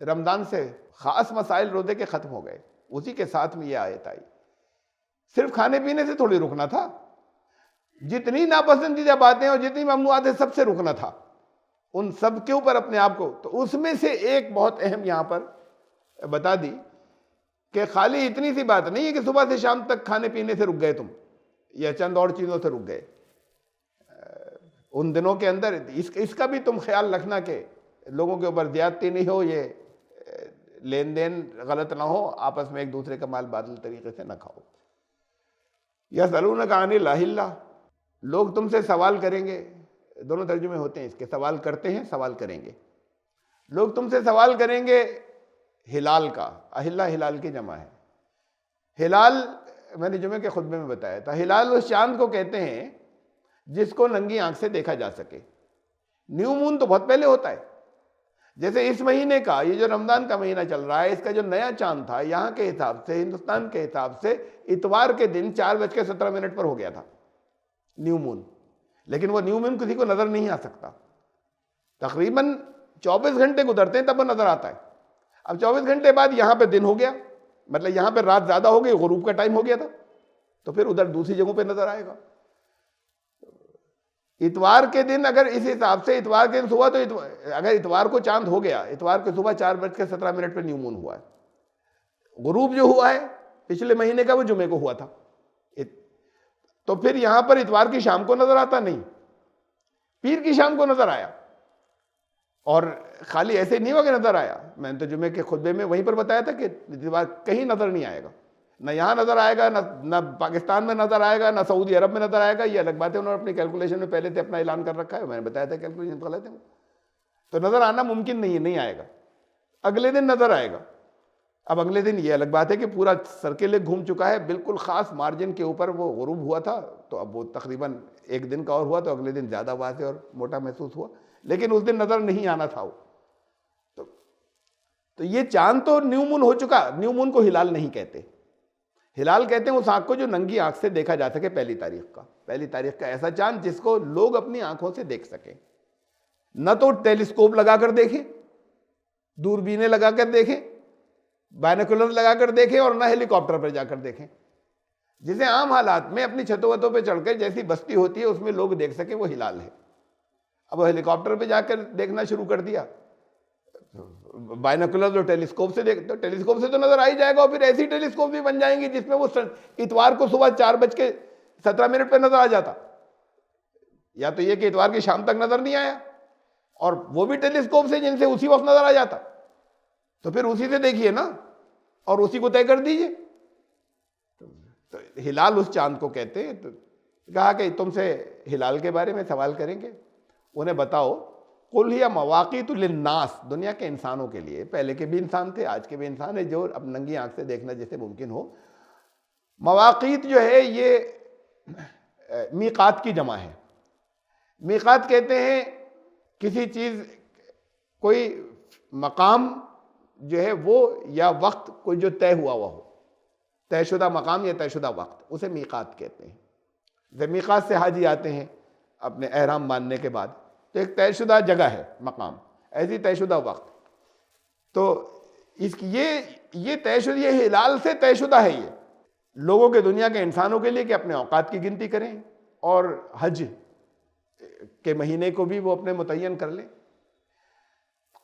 B: رمضان سے خاص مسائل روزے کے ختم ہو گئے, اسی کے ساتھ میں یہ آیت آئی. صرف کھانے پینے سے تھوڑی رکنا تھا, جتنی ناپسندیدہ باتیں اور جتنی ممنوعات ہیں سب سے رکنا تھا, ان سب کے اوپر اپنے آپ کو. تو اس میں سے ایک بہت اہم یہاں پر بتا دی کہ خالی اتنی سی بات نہیں ہے کہ صبح سے شام تک کھانے پینے سے رک گئے تم, یا چند اور چیزوں سے رک گئے. ان دنوں کے اندر اس کا بھی تم خیال رکھنا کہ لوگوں کے اوپر زیادتی نہیں ہو, یہ لین دین غلط نہ ہو, آپس میں ایک دوسرے کا مال باطل طریقے سے نہ کھاؤ. یسألونک عن الأہلہ, لوگ تم سے سوال کریں گے, دونوں ترجمے ہوتے ہیں اس کے, سوال کرتے ہیں, سوال کریں گے. لوگ تم سے سوال کریں گے ہلال کا. اہلہ ہلال کی جمع ہے. ہلال میں نے جمعے کے خطبے میں بتایا تھا, ہلال اس چاند کو کہتے ہیں جس کو ننگی آنکھ سے دیکھا جا سکے. نیو مون تو بہت پہلے ہوتا ہے, جیسے اس مہینے کا, یہ جو رمضان کا مہینہ چل رہا ہے, اس کا جو نیا چاند تھا یہاں کے حساب سے, ہندوستان کے حساب سے اتوار کے دن 4:17 پر ہو گیا تھا نیو مون. لیکن وہ نیو مون کسی کو نظر نہیں آ سکتا, تقریباً 24 گھنٹے گزرتے ہیں تب وہ نظر آتا ہے. اب 24 گھنٹے بعد یہاں پہ دن ہو گیا, مطلب یہاں پہ رات زیادہ ہو گئی, غروب کا ٹائم ہو گیا تھا, تو پھر ادھر دوسری جگہوں پہ نظر آئے گا. اتوار کے دن اگر اس حساب سے اتوار کے دن صبح تو اگر اتوار کو چاند ہو گیا، اتوار کو صبح 4:17 پہ نیو مون ہوا ہے، غروب جو ہوا ہے پچھلے مہینے کا وہ جمعے کو ہوا تھا، تو پھر یہاں پر اتوار کی شام کو نظر آتا نہیں، پیر کی شام کو نظر آیا، اور خالی ایسے نہیں ہوا کہ نظر آیا، میں نے تو جمعے کے خطبے میں وہیں پر بتایا تھا کہ اتوار کہیں نظر نہیں آئے گا، نہ یہاں نظر آئے گا، نہ پاکستان میں نظر آئے گا، نہ سعودی عرب میں نظر آئے گا، یہ الگ بات ہے، انہوں نے اپنی کیلکولیشن میں پہلے سے اپنا اعلان کر رکھا ہے، میں نے بتایا تھا کیلکولیشن غلط ہے، تو نظر آنا ممکن نہیں ہے، نہیں آئے گا، اگلے دن نظر آئے گا۔ اب اگلے دن یہ الگ بات ہے کہ پورا سرکل گھوم چکا ہے، بالکل خاص مارجن کے اوپر وہ غروب ہوا تھا، تو اب وہ تقریباً ایک دن کا اور ہوا، تو اگلے دن زیادہ واضح اور موٹا محسوس ہوا، لیکن اس دن نظر نہیں آنا تھا وہ۔ تو یہ چاند تو نیو مون ہو چکا، نیو مون کو ہلال نہیں کہتے، ہلال کہتے ہیں اس آنکھ کو جو ننگی آنکھ سے دیکھا جا سکے، پہلی تاریخ کا ایسا چاند جس کو لوگ اپنی آنکھوں سے دیکھ سکیں، نہ تو ٹیلیسکوپ لگا کر دیکھیں، دوربینیں لگا کر دیکھیں، بائنوکولر لگا کر دیکھیں، اور نہ ہیلی کاپٹر پر جا کر دیکھیں، جسے عام حالات میں اپنی چھتوں وتوں پہ چڑھ کر جیسی بستی ہوتی ہے اس میں لوگ دیکھ سکیں، وہ ہلال ہے۔ اب وہ ہیلی کاپٹر پہ جا کر دیکھنا شروع کر دیا، بائنوکولر جو ٹیلیسکوپ سے تو ٹیلیسکوپ سے تو نظر آ ہی جائے گا، اور پھر ایسی ٹیلیسکوپ بھی بن جائیں گی جس میں وہ اتوار کو صبح 4:17 پہ نظر آ جاتا، یا تو یہ کہ اتوار کی شام تک نظر نہیں آیا، اور وہ بھی ٹیلیسکوپ سے جن سے اسی وقت نظر آ جاتا، تو پھر اسی سے دیکھیے نا، اور اسی کو طے کر دیجئے۔ تو ہلال اس چاند کو کہتے ہیں۔ تو کہا کہ تم سے ہلال کے بارے میں سوال کریں گے، انہیں بتاؤ قل ہی مواقیت للناس، دنیا کے انسانوں کے لیے، پہلے کے بھی انسان تھے، آج کے بھی انسان ہے، جو اب ننگی آنکھ سے دیکھنا جیسے ممکن ہو۔ مواقیت جو ہے یہ میقات کی جمع ہے۔ میقات کہتے ہیں کسی چیز، کوئی مقام جو ہے وہ، یا وقت کوئی جو طے ہوا ہوا ہو، طے شدہ مقام یا طے شدہ وقت، اسے میقات کہتے ہیں۔ جب میقات سے حاجی آتے ہیں اپنے احرام باندھنے کے بعد، تو ایک طے شدہ جگہ ہے، مقام، ایسی طے شدہ وقت، تو اس کی یہ طے شدہ، یہ ہلال سے طے شدہ ہے، یہ لوگوں کے، دنیا کے انسانوں کے لیے کہ اپنے اوقات کی گنتی کریں، اور حج کے مہینے کو بھی وہ اپنے متعین کر لیں۔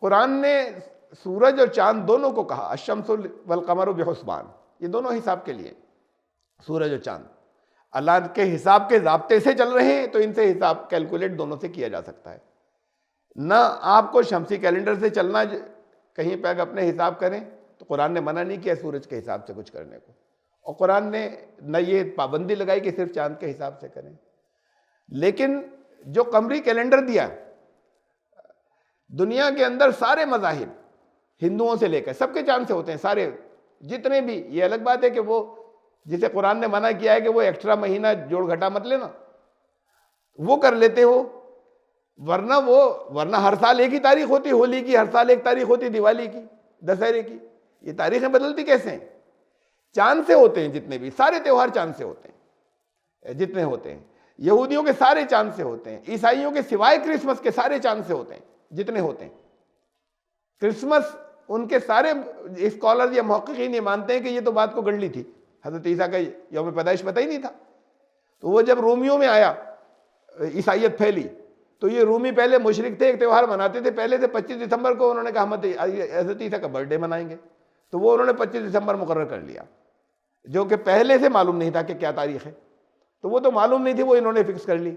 B: قرآن نے سورج اور چاند دونوں کو کہا الشمس والقمر بحسبان، یہ دونوں حساب کے لیے، سورج اور چاند اللہ کے حساب کے ضابطے سے چل رہے ہیں، تو ان سے حساب کیلکولیٹ دونوں سے کیا جا سکتا ہے۔ نہ آپ کو شمسی کیلنڈر سے چلنا، کہیں پہ اگر اپنے حساب کریں تو قرآن نے منع نہیں کیا سورج کے حساب سے کچھ کرنے کو، اور قرآن نے نہ یہ پابندی لگائی کہ صرف چاند کے حساب سے کریں۔ لیکن جو قمری کیلنڈر دیا، دنیا کے اندر سارے مذاہب، ہندوؤں سے لے کر سب کے چاند سے ہوتے ہیں، سارے جتنے بھی، یہ الگ بات ہے کہ وہ جسے قرآن نے منع کیا ہے کہ وہ ایکسٹرا مہینہ جوڑ گھٹا مت لینا، وہ کر لیتے ہو، ورنہ ہر سال ایک ہی تاریخ ہوتی، ہولی کی ہر سال ایک تاریخ ہوتی، دیوالی کی، دسہرے کی، یہ تاریخیں بدلتی کیسے ہیں؟ چاند سے ہوتے ہیں، جتنے بھی سارے تہوار چاند سے ہوتے ہیں، جتنے ہوتے ہیں، یہودیوں کے سارے چاند سے ہوتے ہیں، عیسائیوں کے سوائے کرسمس کے سارے چاند سے ہوتے ہیں، جتنے ہوتے ہیں۔ کرسمس ان کے سارے اسکالر یا محققین یہ مانتے ہیں کہ یہ تو بات کو گڑھ لی تھی، حضرت عیسیٰ کا یوم پیدائش پتہ ہی نہیں تھا، تو وہ جب رومیوں میں آیا، عیسائیت پھیلی، تو یہ رومی پہلے مشرک تھے، ایک تہوار مناتے تھے پہلے سے 25 دسمبر کو، انہوں نے کہا ہم حضرت عیسیٰ کا برتھ ڈے منائیں گے، تو وہ انہوں نے 25 دسمبر مقرر کر لیا، جو کہ پہلے سے معلوم نہیں تھا کہ کیا تاریخ ہے، تو وہ تو معلوم نہیں تھی، وہ انہوں نے فکس کر لی۔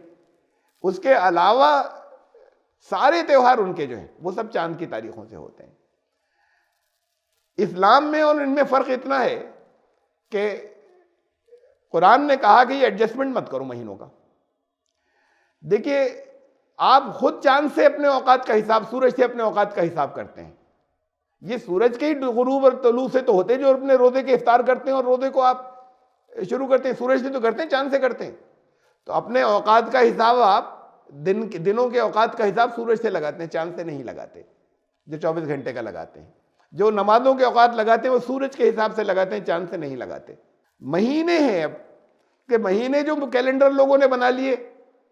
B: اس کے علاوہ سارے تہوار ان کے جو ہیں وہ سب چاند کی تاریخوں سے ہوتے ہیں۔ اسلام میں اور ان میں فرق اتنا ہے کہ قرآن نے کہا کہ یہ ایڈجسٹمنٹ مت کرو مہینوں کا۔ دیکھیے آپ خود چاند سے اپنے اوقات کا حساب، سورج سے اپنے اوقات کا حساب کرتے ہیں، یہ سورج کے ہی غروب اور طلوع سے تو ہوتے جو اپنے روزے کے افطار کرتے ہیں اور روزے کو آپ شروع کرتے ہیں، سورج سے تو کرتے ہیں، چاند سے کرتے ہیں، تو اپنے اوقات کا حساب آپ دنوں کے اوقات کا حساب سورج سے لگاتے ہیں، چاند سے نہیں لگاتے، جو 24 گھنٹے کا لگاتے ہیں۔ جو نمازوں کے اوقات لگاتے ہیں وہ سورج کے حساب سے لگاتے ہیں، چاند سے نہیں لگاتے۔ مہینے ہیں اب کہ مہینے جو کیلنڈر لوگوں نے بنا لیے،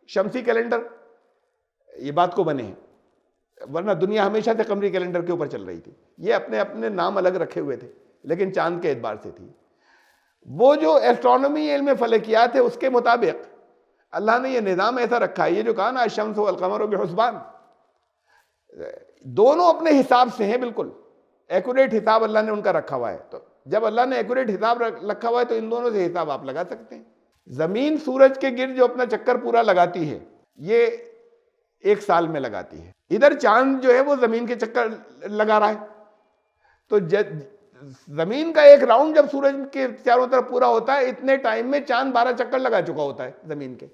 B: شمسی کیلنڈر، یہ بات کو بنے ہیں، ورنہ دنیا ہمیشہ سے قمری کیلنڈر کے اوپر چل رہی تھی، یہ اپنے اپنے نام الگ رکھے ہوئے تھے، لیکن چاند کے اعتبار سے تھی۔ وہ جو ایسٹرونومی علم فلکیات ہے اس کے مطابق اللہ نے یہ نظام ایسا رکھا ہے، یہ جو کہا نا الشمس والقمر بحسبان، دونوں اپنے حساب سے ہیں، بالکل ایکوریٹ حساب اللہ نے ان کا رکھا ہوا ہے. تو جب اللہ نے ایکوریٹ حساب رکھا ہوا ہے تو ان دونوں سے حساب آپ لگا سکتے ہیں. زمین سورج کے گرد جو اپنا چکر پورا لگاتی ہے یہ 1 سال میں لگاتی ہے. ادھر چاند جو ہے وہ زمین کے چکر لگا رہا ہے. تو زمین کا ایک راؤنڈ جب سورج کے چاروں طرف پورا ہوتا ہے اتنے ٹائم میں چاند 12 چکر لگا چکا ہوتا ہے زمین کے.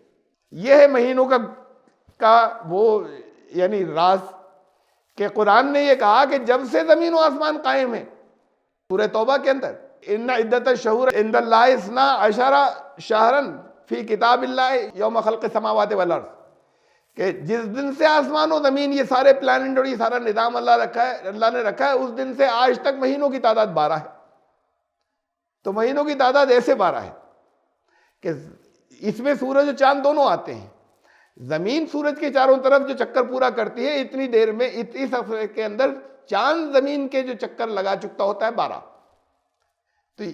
B: یہ ہے مہینوں کا وہ یعنی راز کہ قرآن نے یہ کہا کہ جب سے زمین و آسمان قائم ہے، سورہ توبہ کے اندر ان عدت الشہور عند اللہ 12 شہرا فی کتاب اللہ یوم خلق السماوات والارض، کہ جس دن سے آسمان و زمین یہ سارے پلانٹ اور یہ سارا نظام اللہ نے رکھا ہے اس دن سے آج تک مہینوں کی تعداد 12 ہے. تو مہینوں کی تعداد ایسے 12 ہے کہ اس میں سورج و چاند دونوں آتے ہیں. زمین سورج کے چاروں طرف جو چکر پورا کرتی ہے اتنی دیر میں اتنی عرصے کے اندر چاند زمین کے جو چکر لگا چکتا ہوتا ہے 12. تو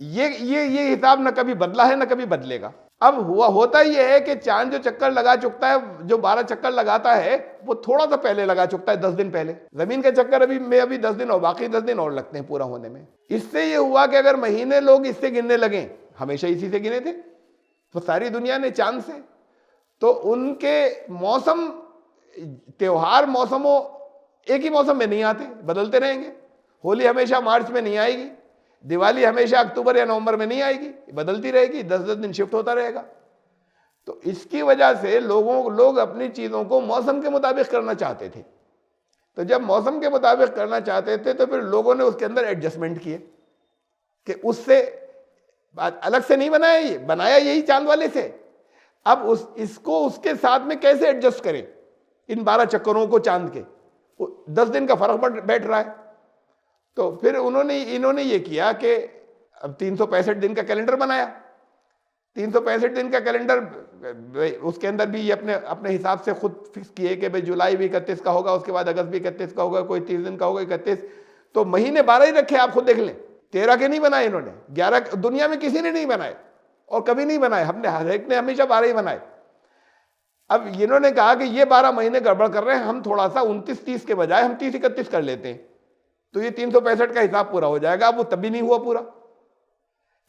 B: یہ حساب نہ کبھی بدلا ہے نہ کبھی بدلے گا. اب ہوتا یہ ہے کہ چاند جو چکر لگا چکتا ہے، جو 12 چکر لگاتا ہے وہ تھوڑا سا پہلے لگا چکتا ہے، 10 دن پہلے. زمین کا چکر ابھی 10 دن اور باقی 10 دن اور لگتے ہیں پورا ہونے میں. اس سے یہ ہوا کہ اگر مہینے لوگ اس سے گننے لگیں، ہمیشہ اسی سے گنے تھے تو ساری دنیا نے چاند سے، تو ان کے موسم تیوہار موسموں ایک ہی موسم میں نہیں آتے، بدلتے رہیں گے. ہولی ہمیشہ مارچ میں نہیں آئے گی، دیوالی ہمیشہ اکتوبر یا نومبر میں نہیں آئے گی، بدلتی رہے گی، 10 دن شفٹ ہوتا رہے گا. تو اس کی وجہ سے لوگ اپنی چیزوں کو موسم کے مطابق کرنا چاہتے تھے. تو جب موسم کے مطابق کرنا چاہتے تھے تو پھر لوگوں نے اس کے اندر ایڈجسٹمنٹ کیے کہ اس سے الگ سے نہیں بنایا، یہ بنایا یہی چاند والے سے. اب اس کو اس کے ساتھ میں کیسے ایڈجسٹ کریں ان 12 چکروں کو چاند کے، 10 دن کا فرق بیٹھ رہا ہے. تو پھر انہوں نے یہ کیا کہ اب 365 دن کا کیلنڈر بنایا. 365 دن کا کیلنڈر اس کے اندر بھی یہ اپنے حساب سے خود فکس کیے کہ بھئی جولائی بھی 31 کا ہوگا، اس کے بعد اگست بھی 31 کا ہوگا، کوئی 30 دن کا ہوگا 31. تو مہینے 12 ہی رکھے، آپ خود دیکھ لیں. 13 کے نہیں بنائے انہوں نے، 11 دنیا میں کسی نے نہیں بنائے اور کبھی نہیں بنائے، ہم نے ہر ایک نے ہمیشہ 12 ہی بنائے. اب انہوں نے کہا کہ یہ 12 مہینے گڑبڑ کر رہے ہیں، ہم تھوڑا سا 29-30 کے بجائے ہم 30-31 کر لیتے ہیں تو یہ 365 کا حساب پورا ہو جائے گا. اب وہ تب بھی نہیں ہوا پورا.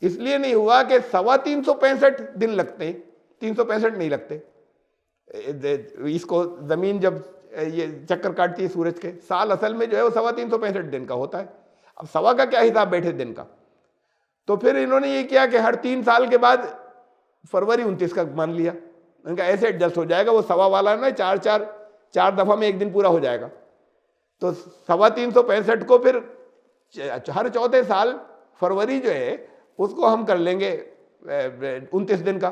B: اس لیے نہیں ہوا کہ 365 دن لگتے ہیں، 365 نہیں لگتے. اس کو زمین جب یہ چکر کاٹتی ہے سورج کے، سال اصل میں جو ہے وہ 365 دن کا ہوتا ہے. اب سوا کا کیا حساب بیٹھے دن کا. تو پھر انہوں نے یہ کیا کہ ہر 3 سال کے بعد فروری 29 کا مان لیا. ان کا ایسے ایڈجسٹ ہو جائے گا، وہ سوا والا نا 4 دفعہ میں 1 دن پورا ہو جائے گا. تو 365 کو پھر ہر چوتھے سال فروری جو ہے اس کو ہم کر لیں گے 29 دن کا.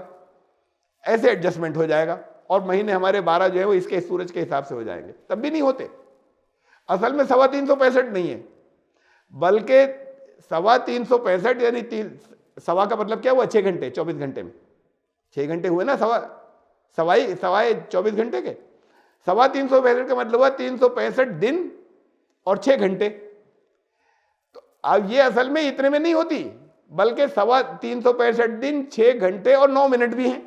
B: ایسے ایڈجسٹمنٹ ہو جائے گا اور مہینے ہمارے 12 جو ہے وہ اس کے سورج کے حساب سے ہو جائیں گے. تب بھی نہیں ہوتے. اصل میں 365 نہیں ہے بلکہ 365 یعنی سوا کا مطلب کیا ہوا 6 گھنٹے 24 گھنٹے میں 6 گھنٹے ہوئے نا، سوائے 24 گھنٹے کے. 365 کا مطلب ہوا 365 دن اور 6 گھنٹے. تو اب یہ اصل میں اتنے میں نہیں ہوتی بلکہ 365 دن 6 گھنٹے اور 9 منٹ بھی ہیں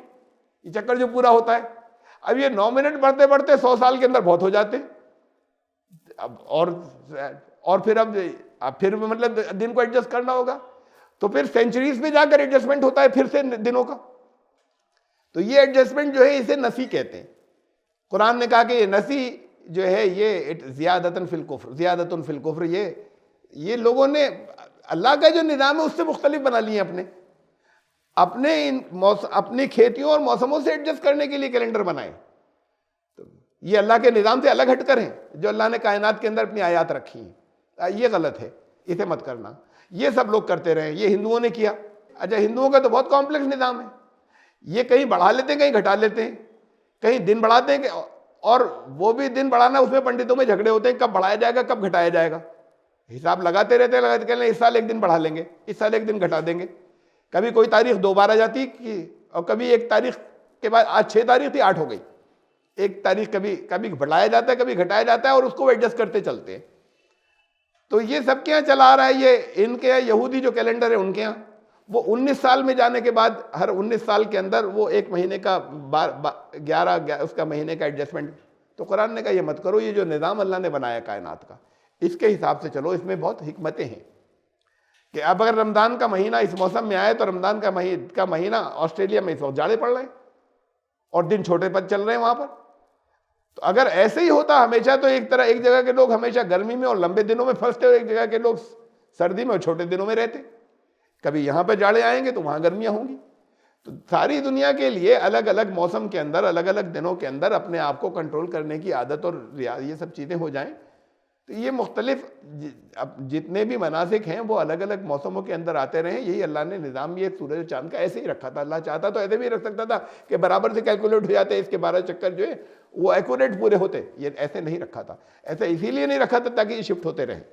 B: یہ چکر جو پورا ہوتا ہے. اب یہ 9 منٹ بڑھتے بڑھتے 100 سال کے اندر بہت ہو جاتے ہیں. اب اور پھر مطلب دن کو ایڈجسٹ کرنا ہوگا تو پھر سینچریز پہ جا کر ایڈجسٹمنٹ ہوتا ہے پھر سے دنوں کا. تو یہ ایڈجسٹمنٹ جو ہے اسے نسی کہتے ہیں. قرآن نے کہا کہ یہ نسی جو ہے یہ زیادتاً فی الکفر، یہ لوگوں نے اللہ کا جو نظام ہے اس سے مختلف بنا لیے اپنی کھیتیوں اور موسموں سے ایڈجسٹ کرنے کے لیے کیلنڈر بنائے. تو یہ اللہ کے نظام سے الگ ہٹ کر ہیں جو اللہ نے کائنات کے اندر اپنی آیات رکھی ہیں. یہ غلط ہے، اسے مت کرنا. یہ سب لوگ کرتے رہے، یہ ہندوؤں نے کیا. اچھا ہندوؤں کا تو بہت کمپلیکس نظام ہے. یہ کہیں بڑھا لیتے ہیں کہیں گھٹا لیتے ہیں، کہیں دن بڑھاتے ہیں اور وہ بھی دن بڑھانا اس میں پنڈتوں میں جھگڑے ہوتے ہیں کب بڑھایا جائے گا کب گھٹایا جائے گا. حساب لگاتے رہتے ہیں اس سال 1 دن بڑھا لیں گے، اس سال 1 دن گھٹا دیں گے. کبھی کوئی تاریخ 2 بار آ جاتی اور کبھی ایک تاریخ کے بعد آج 6 تاریخ تھی 8 ہو گئی. ایک تاریخ کبھی بڑھایا جاتا ہے کبھی گھٹایا جاتا ہے اور اس کو ایڈجسٹ کرتے چلتے ہیں. تو یہ سب کے یہاں چلا آ رہا ہے. یہ ان کے یہودی جو کیلنڈر ہے ان کے یہاں وہ 19 سال میں جانے کے بعد ہر 19 سال کے اندر وہ ایک مہینے کا 11 اس کا مہینے کا ایڈجسٹمنٹ. تو قرآن نے کہا یہ مت کرو, یہ جو نظام اللہ نے بنایا کائنات کا اس کے حساب سے چلو, اس میں بہت حکمتیں ہیں کہ اب اگر رمضان کا مہینہ اس موسم میں آئے تو رمضان کا مہینہ آسٹریلیا میں اس وقت جاڑے پڑ رہے ہیں اور دن چھوٹے پد چل رہے ہیں وہاں پر. تو اگر ایسے ہی ہوتا ہمیشہ تو ایک جگہ کے لوگ ہمیشہ گرمی میں اور لمبے دنوں میں پھنستے اور ایک جگہ کے لوگ سردی میں اور چھوٹے دنوں میں رہتے. کبھی یہاں پہ جاڑے آئیں گے تو وہاں گرمیاں ہوں گی. تو ساری دنیا کے لیے الگ الگ موسم کے اندر الگ الگ دنوں کے اندر اپنے آپ کو کنٹرول کرنے کی عادت اور یہ سب چیزیں ہو جائیں تو یہ مختلف جتنے بھی مناسک ہیں وہ الگ الگ موسموں کے اندر آتے رہیں. یہی اللہ نے نظام یہ سورج چاند کا ایسے ہی رکھا تھا. اللہ چاہتا تو ایسے بھی رکھ سکتا تھا کہ برابر سے کیلکولیٹ ہو جاتے, اس کے 12 چکر جو ہے وہ ایکوریٹ پورے ہوتے. یہ ایسے نہیں رکھا تھا, ایسے اسی لیے نہیں رکھا تھا تاکہ یہ شفٹ ہوتے رہیں.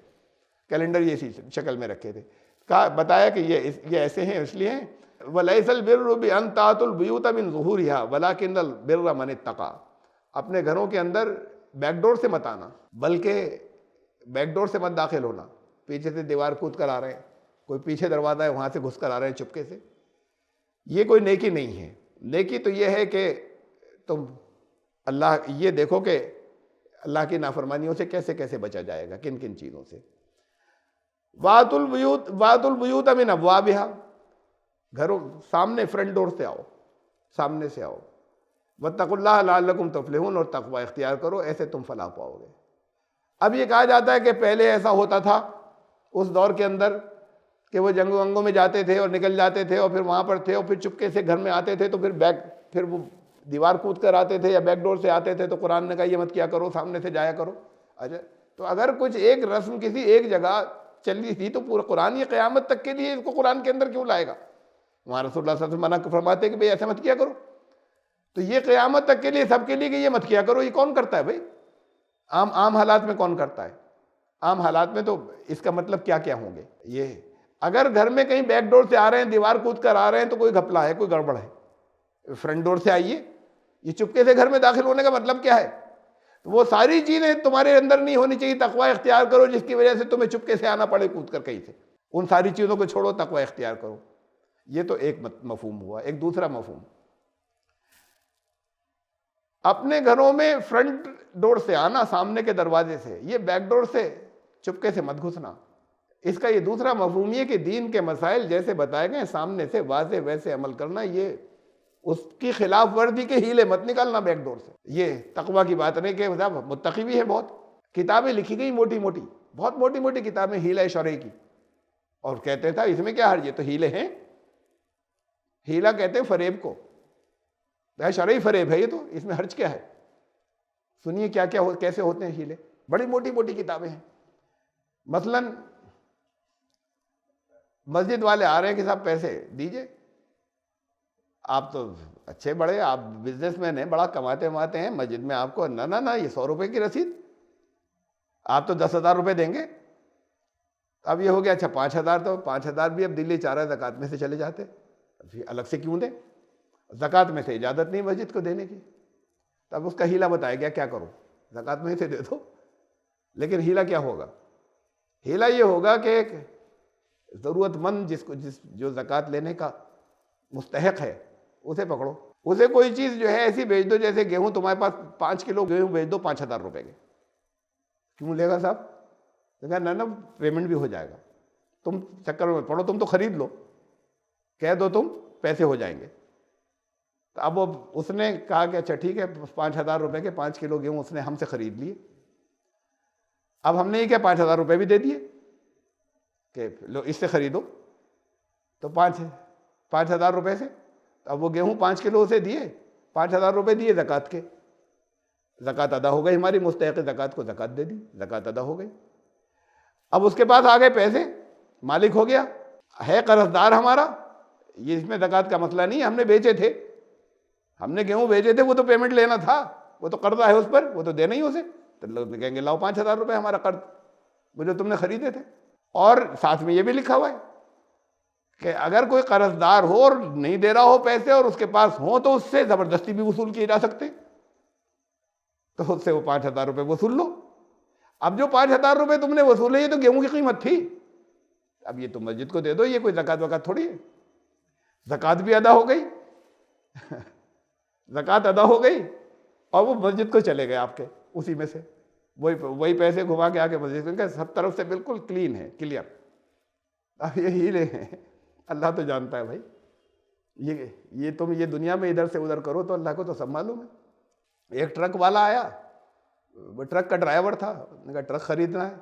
B: کیلنڈر یہ اسی شکل میں رکھے تھے. کہا بتایا کہ یہ ایسے ہیں اس لیے ہیں. وَلَيْسَ الْبِرُّ بِأَن تَأْتُوا الْبُيُوتَ مِن ظُهُورِهَا وَلَكِنَّ الْبِرَّ مَنِ اتَّقَىٰ. اپنے گھروں کے اندر بیک ڈور سے مت آنا, بلکہ بیک ڈور سے مت داخل ہونا. پیچھے سے دیوار کود کر آ رہے ہیں, کوئی پیچھے دروازہ ہے وہاں سے گھس کر آ رہے ہیں چپکے سے, یہ کوئی نیکی نہیں ہے. نیکی تو یہ ہے کہ تم اللہ یہ دیکھو کہ اللہ کی نافرمانیوں سے کیسے کیسے بچا جائے گا, کن کن چیزوں سے. وَأْتُوا الْبُيُوتَ مِنْ أَبْوَابِهَا, گھروں سامنے فرنٹ ڈور سے آؤ, سامنے سے آؤ. وَاتَّقُوا اللَّهَ لَعَلَّكُمْ تُفْلِحُونَ, اور تقوی اختیار کرو, ایسے تم فلاح پاؤ گے. اب یہ کہا جاتا ہے کہ پہلے ایسا ہوتا تھا اس دور کے اندر کہ وہ جنگوں ونگوں میں جاتے تھے اور نکل جاتے تھے اور پھر وہاں پر تھے اور پھر چپکے سے گھر میں آتے تھے تو پھر وہ دیوار کود کر آتے تھے یا بیک ڈور سے آتے تھے. تو قرآن نے کہا یہ مت کیا کرو, سامنے سے جایا کرو. اچھا, تو اگر کچھ ایک رسم کسی ایک جگہ چلی تھی تو پورا قرآن یہ قیامت تک کے لیے اس کو قرآن کے اندر کیوں لائے گا؟ وہاں رسول اللہ صلی اللہ علیہ وسلم منع فرماتے کہ بھئی ایسا مت کیا کرو. تو یہ قیامت تک کے لیے سب کے لیے کہ یہ مت کیا کرو, یہ کون کرتا ہے بھئی؟ عام حالات میں کون کرتا ہے؟ عام حالات میں تو اس کا مطلب کیا کیا ہوں گے. یہ اگر گھر میں کہیں بیک ڈور سے آ رہے ہیں, دیوار کود کر آ رہے ہیں تو کوئی گھپلا ہے, کوئی گڑبڑ ہے. فرنٹ ڈور سے آئیے, یہ چپکے سے گھر میں داخل ہونے کا مطلب کیا ہے؟ وہ ساری چیزیں تمہارے اندر نہیں ہونی چاہیے. تقوی اختیار کرو جس کی وجہ سے تمہیں چپکے سے آنا پڑے کود کر کہیں سے. ان ساری چیزوں کو چھوڑو, تقوی اختیار کرو. یہ تو ایک مفہوم ہوا. ایک دوسرا مفہوم, اپنے گھروں میں فرنٹ ڈور سے آنا, سامنے کے دروازے سے, یہ بیک ڈور سے چپکے سے مت گھسنا. اس کا یہ دوسرا مفہوم یہ کہ دین کے مسائل جیسے بتائے گئے سامنے سے واضح ویسے عمل کرنا, یہ اس کی خلاف ورزی کے ہیلے مت نکالنا بیک ڈور سے. یہ تقوی کی بات نہیں کہ متقی بھی ہے. بہت کتابیں لکھی گئی موٹی موٹی, بہت موٹی موٹی کتابیں ہیلہ شرعی کی, اور کہتے تھا اس میں کیا حرج ہے, تو ہیلے ہیں. ہیلہ کہتے ہیں فریب کو, شرعی فریب ہے یہ, تو اس میں حرج کیا ہے؟ سنیے کیا کیا کیسے ہوتے ہیں ہیلے. بڑی موٹی موٹی کتابیں ہیں. مثلا مسجد والے آ رہے ہیں کہ صاحب پیسے دیجئے, آپ تو اچھے بڑے آپ بزنس مین ہیں, بڑا کماتے ہیں, مسجد میں آپ کو نہ یہ 100 روپے کی رسید, آپ تو 10,000 روپے دیں گے. اب یہ ہو گیا اچھا 5,000, تو 5,000 بھی اب دلی 4 زکوٰۃ میں سے چلے جاتے. الگ سے کیوں دیں؟ زکوٰۃ میں سے اجازت نہیں مسجد کو دینے کی. تب اس کا ہیلہ بتایا گیا کیا کرو, زکوٰۃ میں سے دے دو. لیکن ہیلہ کیا ہوگا؟ ہیلہ یہ ہوگا کہ ایک ضرورت مند جو زکوٰۃ لینے کا مستحق ہے اسے پکڑو, اسے کوئی چیز جو ہے ایسی بیچ دو, جیسے گیہوں تمہارے پاس 5 کلو گیہوں بیچ دو 5,000 روپے کے. کیوں لے گا صاحب؟ کہا نہ پیمنٹ بھی ہو جائے گا, تم چکر میں پڑو, تم تو خرید لو, کہہ دو تم پیسے ہو جائیں گے. تو اب وہ اس نے کہا کہ اچھا ٹھیک ہے 5,000 روپے کے 5 کلو گیہوں اس نے ہم سے خرید لیے. اب ہم نے یہ کیا 5,000 روپے بھی دے دیے کہ لو اس سے خریدو, تو 5,000 روپے سے اب وہ گیہوں 5 کلو سے دیے, 5,000 روپے دیے زکوٰۃ کے, زکوٰۃ ادا ہو گئی ہماری, مستحق زکوٰۃ کو زکوٰۃ دے دی, زکوٰۃ ادا ہو گئی. اب اس کے پاس آ گئے پیسے, مالک ہو گیا, ہے قرض دار ہمارا, یہ اس میں زکوٰۃ کا مسئلہ نہیں ہے, ہم نے بیچے تھے, ہم نے گیہوں بیچے تھے, وہ تو پیمنٹ لینا تھا, وہ تو قرضہ ہے اس پر, وہ تو دینا ہی اسے. تو لوگ کہیں گے لاؤ 5,000 روپے ہمارا قرض, وہ جو تم نے خریدے تھے. اور ساتھ میں یہ بھی لکھا ہوا ہے کہ اگر کوئی قرض دار ہو اور نہیں دے رہا ہو پیسے اور اس کے پاس ہوں تو اس سے زبردستی بھی وصول کیے جا سکتے, تو اس سے وہ 5,000 روپے وصول لو. اب جو 5,000 روپے تم نے وصولے یہ تو گیہوں کی قیمت تھی, اب یہ تم مسجد کو دے دو, یہ کوئی زکوٰۃ وکات تھوڑی ہے, زکوٰۃ بھی ادا ہو گئی زکوٰۃ ادا ہو گئی اور وہ مسجد کو چلے گئے آپ کے اسی میں سے، وہی پیسے گھما کے آ کے مسجد میں، سب طرف سے بالکل کلین ہے، کلیئر۔ اب یہ ہیلے ہیں، اللہ تو جانتا ہے بھائی، یہ تم یہ دنیا میں ادھر سے ادھر کرو تو اللہ کو تو سب معلوم ہے۔ ایک ٹرک والا آیا، وہ ٹرک کا ڈرائیور تھا، نے کہا ٹرک خریدنا ہے،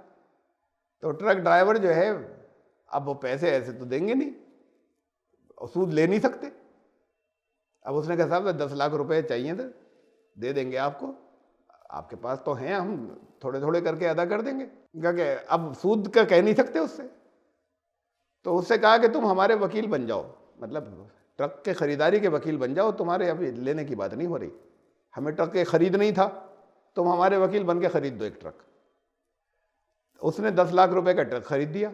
B: تو ٹرک ڈرائیور جو ہے اب وہ پیسے ایسے تو دیں گے نہیں، سود لے نہیں سکتے۔ اب اس نے کہا صاحب 10 لاکھ روپے چاہیے تھے، دے دیں گے آپ کو، آپ کے پاس تو ہیں، ہم تھوڑے تھوڑے کر کے ادا کر دیں گے۔ کہا کہ اب سود کا کہہ نہیں سکتے اس سے، تو اس سے کہا کہ تم ہمارے وکیل بن جاؤ، مطلب ٹرک کے خریداری کے وکیل بن جاؤ، تمہارے ابھی لینے کی بات نہیں ہو رہی، ہمیں ٹرک کے خرید نہیں تھا، تم ہمارے وکیل بن کے خرید دو ایک ٹرک۔ اس نے 10 لاکھ روپے کا ٹرک خرید دیا،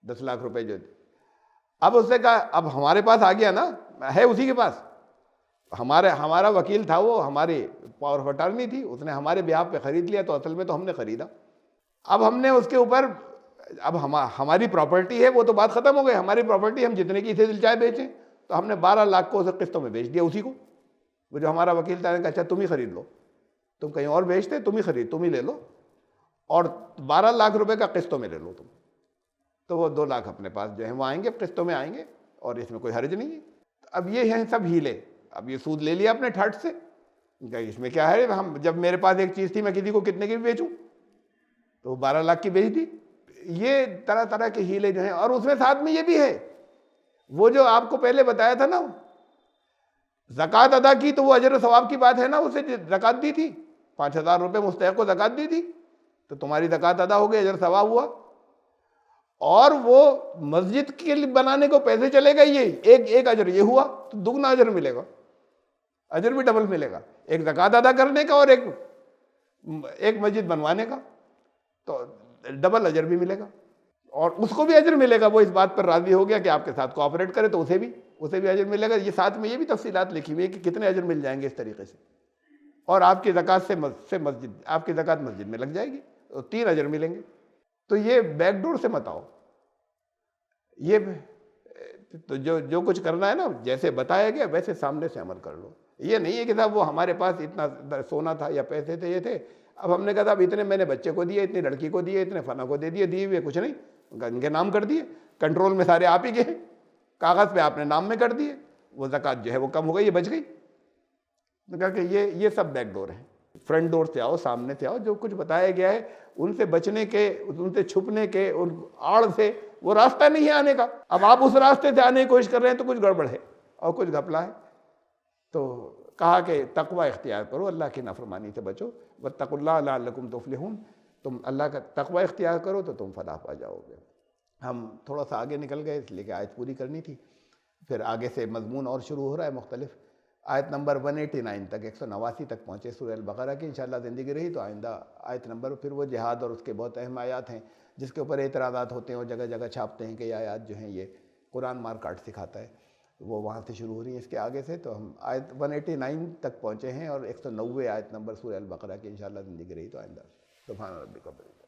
B: 10 لاکھ روپے جو تھے۔ اب اس نے کہا اب ہمارے پاس آ گیا نا، ہے اسی کے پاس، ہمارا وکیل تھا، وہ ہماری پاور آف اٹارنی تھی، اس نے ہمارے بیہاف پہ خرید لیا، تو اصل میں تو ہم نے خریدا۔ اب ہم نے اس کے اوپر، اب ہماری پراپرٹی ہے، وہ تو بات ختم ہو گئی، ہماری پراپرٹی ہم جتنے کی اسے دل چاہے بیچیں، تو ہم نے 12 لاکھ کو اسے قسطوں میں بیچ دیا اسی کو۔ وہ جو ہمارا وکیل تھا نے کہا اچھا تم ہی خرید لو، تم کہیں اور بیچتے، تم ہی لے لو، اور 12 لاکھ روپے کا قسطوں میں لے لو تم۔ تو وہ 2 لاکھ اپنے پاس جو ہیں وہ آئیں گے، قسطوں میں آئیں گے، اور اس میں کوئی حرج نہیں ہے۔ اب یہ ہیں سب ہیلے، اب یہ سود لے لیا اپنے ٹھٹ سے، اس میں کیا ہے، ہم جب میرے پاس ایک چیز تھی میں کسی کو کتنے کی بھی بیچوں، تو 12 لاکھ کی بیچ دی۔ یہ طرح طرح کے ہیلے جو ہیں، اور اس میں ساتھ میں یہ بھی ہے، وہ جو آپ کو پہلے بتایا تھا نا، زکوٰۃ ادا کی تو وہ اجر و ثواب کی بات ہے نا، اسے زکوٰۃ دی تھی، 5,000 روپے مستحق کو زکوٰۃ دی تھی، تو تمہاری زکوٰۃ ادا ہو گئی، اجر ثواب ہوا۔ اور وہ مسجد کے لیے بنانے کو پیسے چلے گئے، یہ ایک اجر یہ ہوا، تو دگنا اجر ملے گا، اجر بھی ڈبل ملے گا، ایک زکوٰۃ ادا کرنے کا اور ایک مسجد بنوانے کا، تو ڈبل اجر بھی ملے گا، اور اس کو بھی اجر ملے گا، وہ اس بات پر راضی ہو گیا کہ آپ کے ساتھ کوآپریٹ کرے تو اسے بھی اجر ملے گا۔ یہ ساتھ میں یہ بھی تفصیلات لکھی ہوئی ہے کہ کتنے اجر مل جائیں گے اس طریقے سے، اور آپ کی زکوٰۃ سے مسجد، آپ کی زکوٰۃ مسجد میں لگ جائے گی، تو 3 اجر ملیں گے۔ تو یہ بیک ڈور سے مت آؤ، یہ تو جو کچھ کرنا ہے نا، جیسے بتایا گیا ویسے سامنے سے عمل کر لو۔ یہ نہیں ہے کہ صاحب وہ ہمارے پاس اتنا سونا تھا یا پیسے تھے، یہ تھے، اب ہم نے کہا اب اتنے میں نے بچے کو دیے، اتنی لڑکی کو دیے، اتنے فلاں کو دے دیے ہوئے کچھ نہیں، ان کے نام کر دیے، کنٹرول میں سارے آپ ہی کے ہیں، کاغذ پہ آپ نے نام میں کر دیے، وہ زکوٰۃ جو ہے وہ کم ہو گئی، یہ بچ گئی۔ نے کہا کہ یہ سب بیک ڈور ہیں، فرنٹ ڈور سے آؤ، سامنے سے آؤ، جو کچھ بتایا گیا ہے ان سے بچنے کے، ان سے چھپنے کے، ان آڑ سے، وہ راستہ نہیں ہے آنے کا۔ اب آپ اس راستے سے آنے کی کوشش کر رہے ہیں تو کچھ گڑبڑ ہے اور کچھ گھپلا ہے۔ تو کہا کہ تقوی اختیار کرو، اللہ کی نافرمانی سے بچو، واتقوا اللہ لعلکم تفلحون، تم اللہ کا تقوی اختیار کرو تو تم فلاح پا جاؤ گے۔ ہم تھوڑا سا آگے نکل گئے اس لیے کہ آیت پوری کرنی تھی، پھر آگے سے مضمون اور شروع ہو رہا ہے مختلف۔ آیت نمبر 189 تک، 189 تک پہنچے سورہ البقرہ کی، انشاءاللہ زندگی رہی تو آئندہ آیت نمبر، پھر وہ جہاد اور اس کے بہت اہم آیات ہیں جس کے اوپر اعتراضات ہوتے ہیں اور جگہ جگہ چھاپتے ہیں کہ یہ آیات جو ہیں یہ قرآن مار کاٹ سکھاتا ہے، وہ وہاں سے شروع ہو رہی ہیں اس کے آگے سے۔ تو ہم آیت 189 تک پہنچے ہیں اور 190 آیت نمبر سورہ البقرہ کی انشاءاللہ زندگی رہی تو آئندہ۔ سبحان ربک رب العزت۔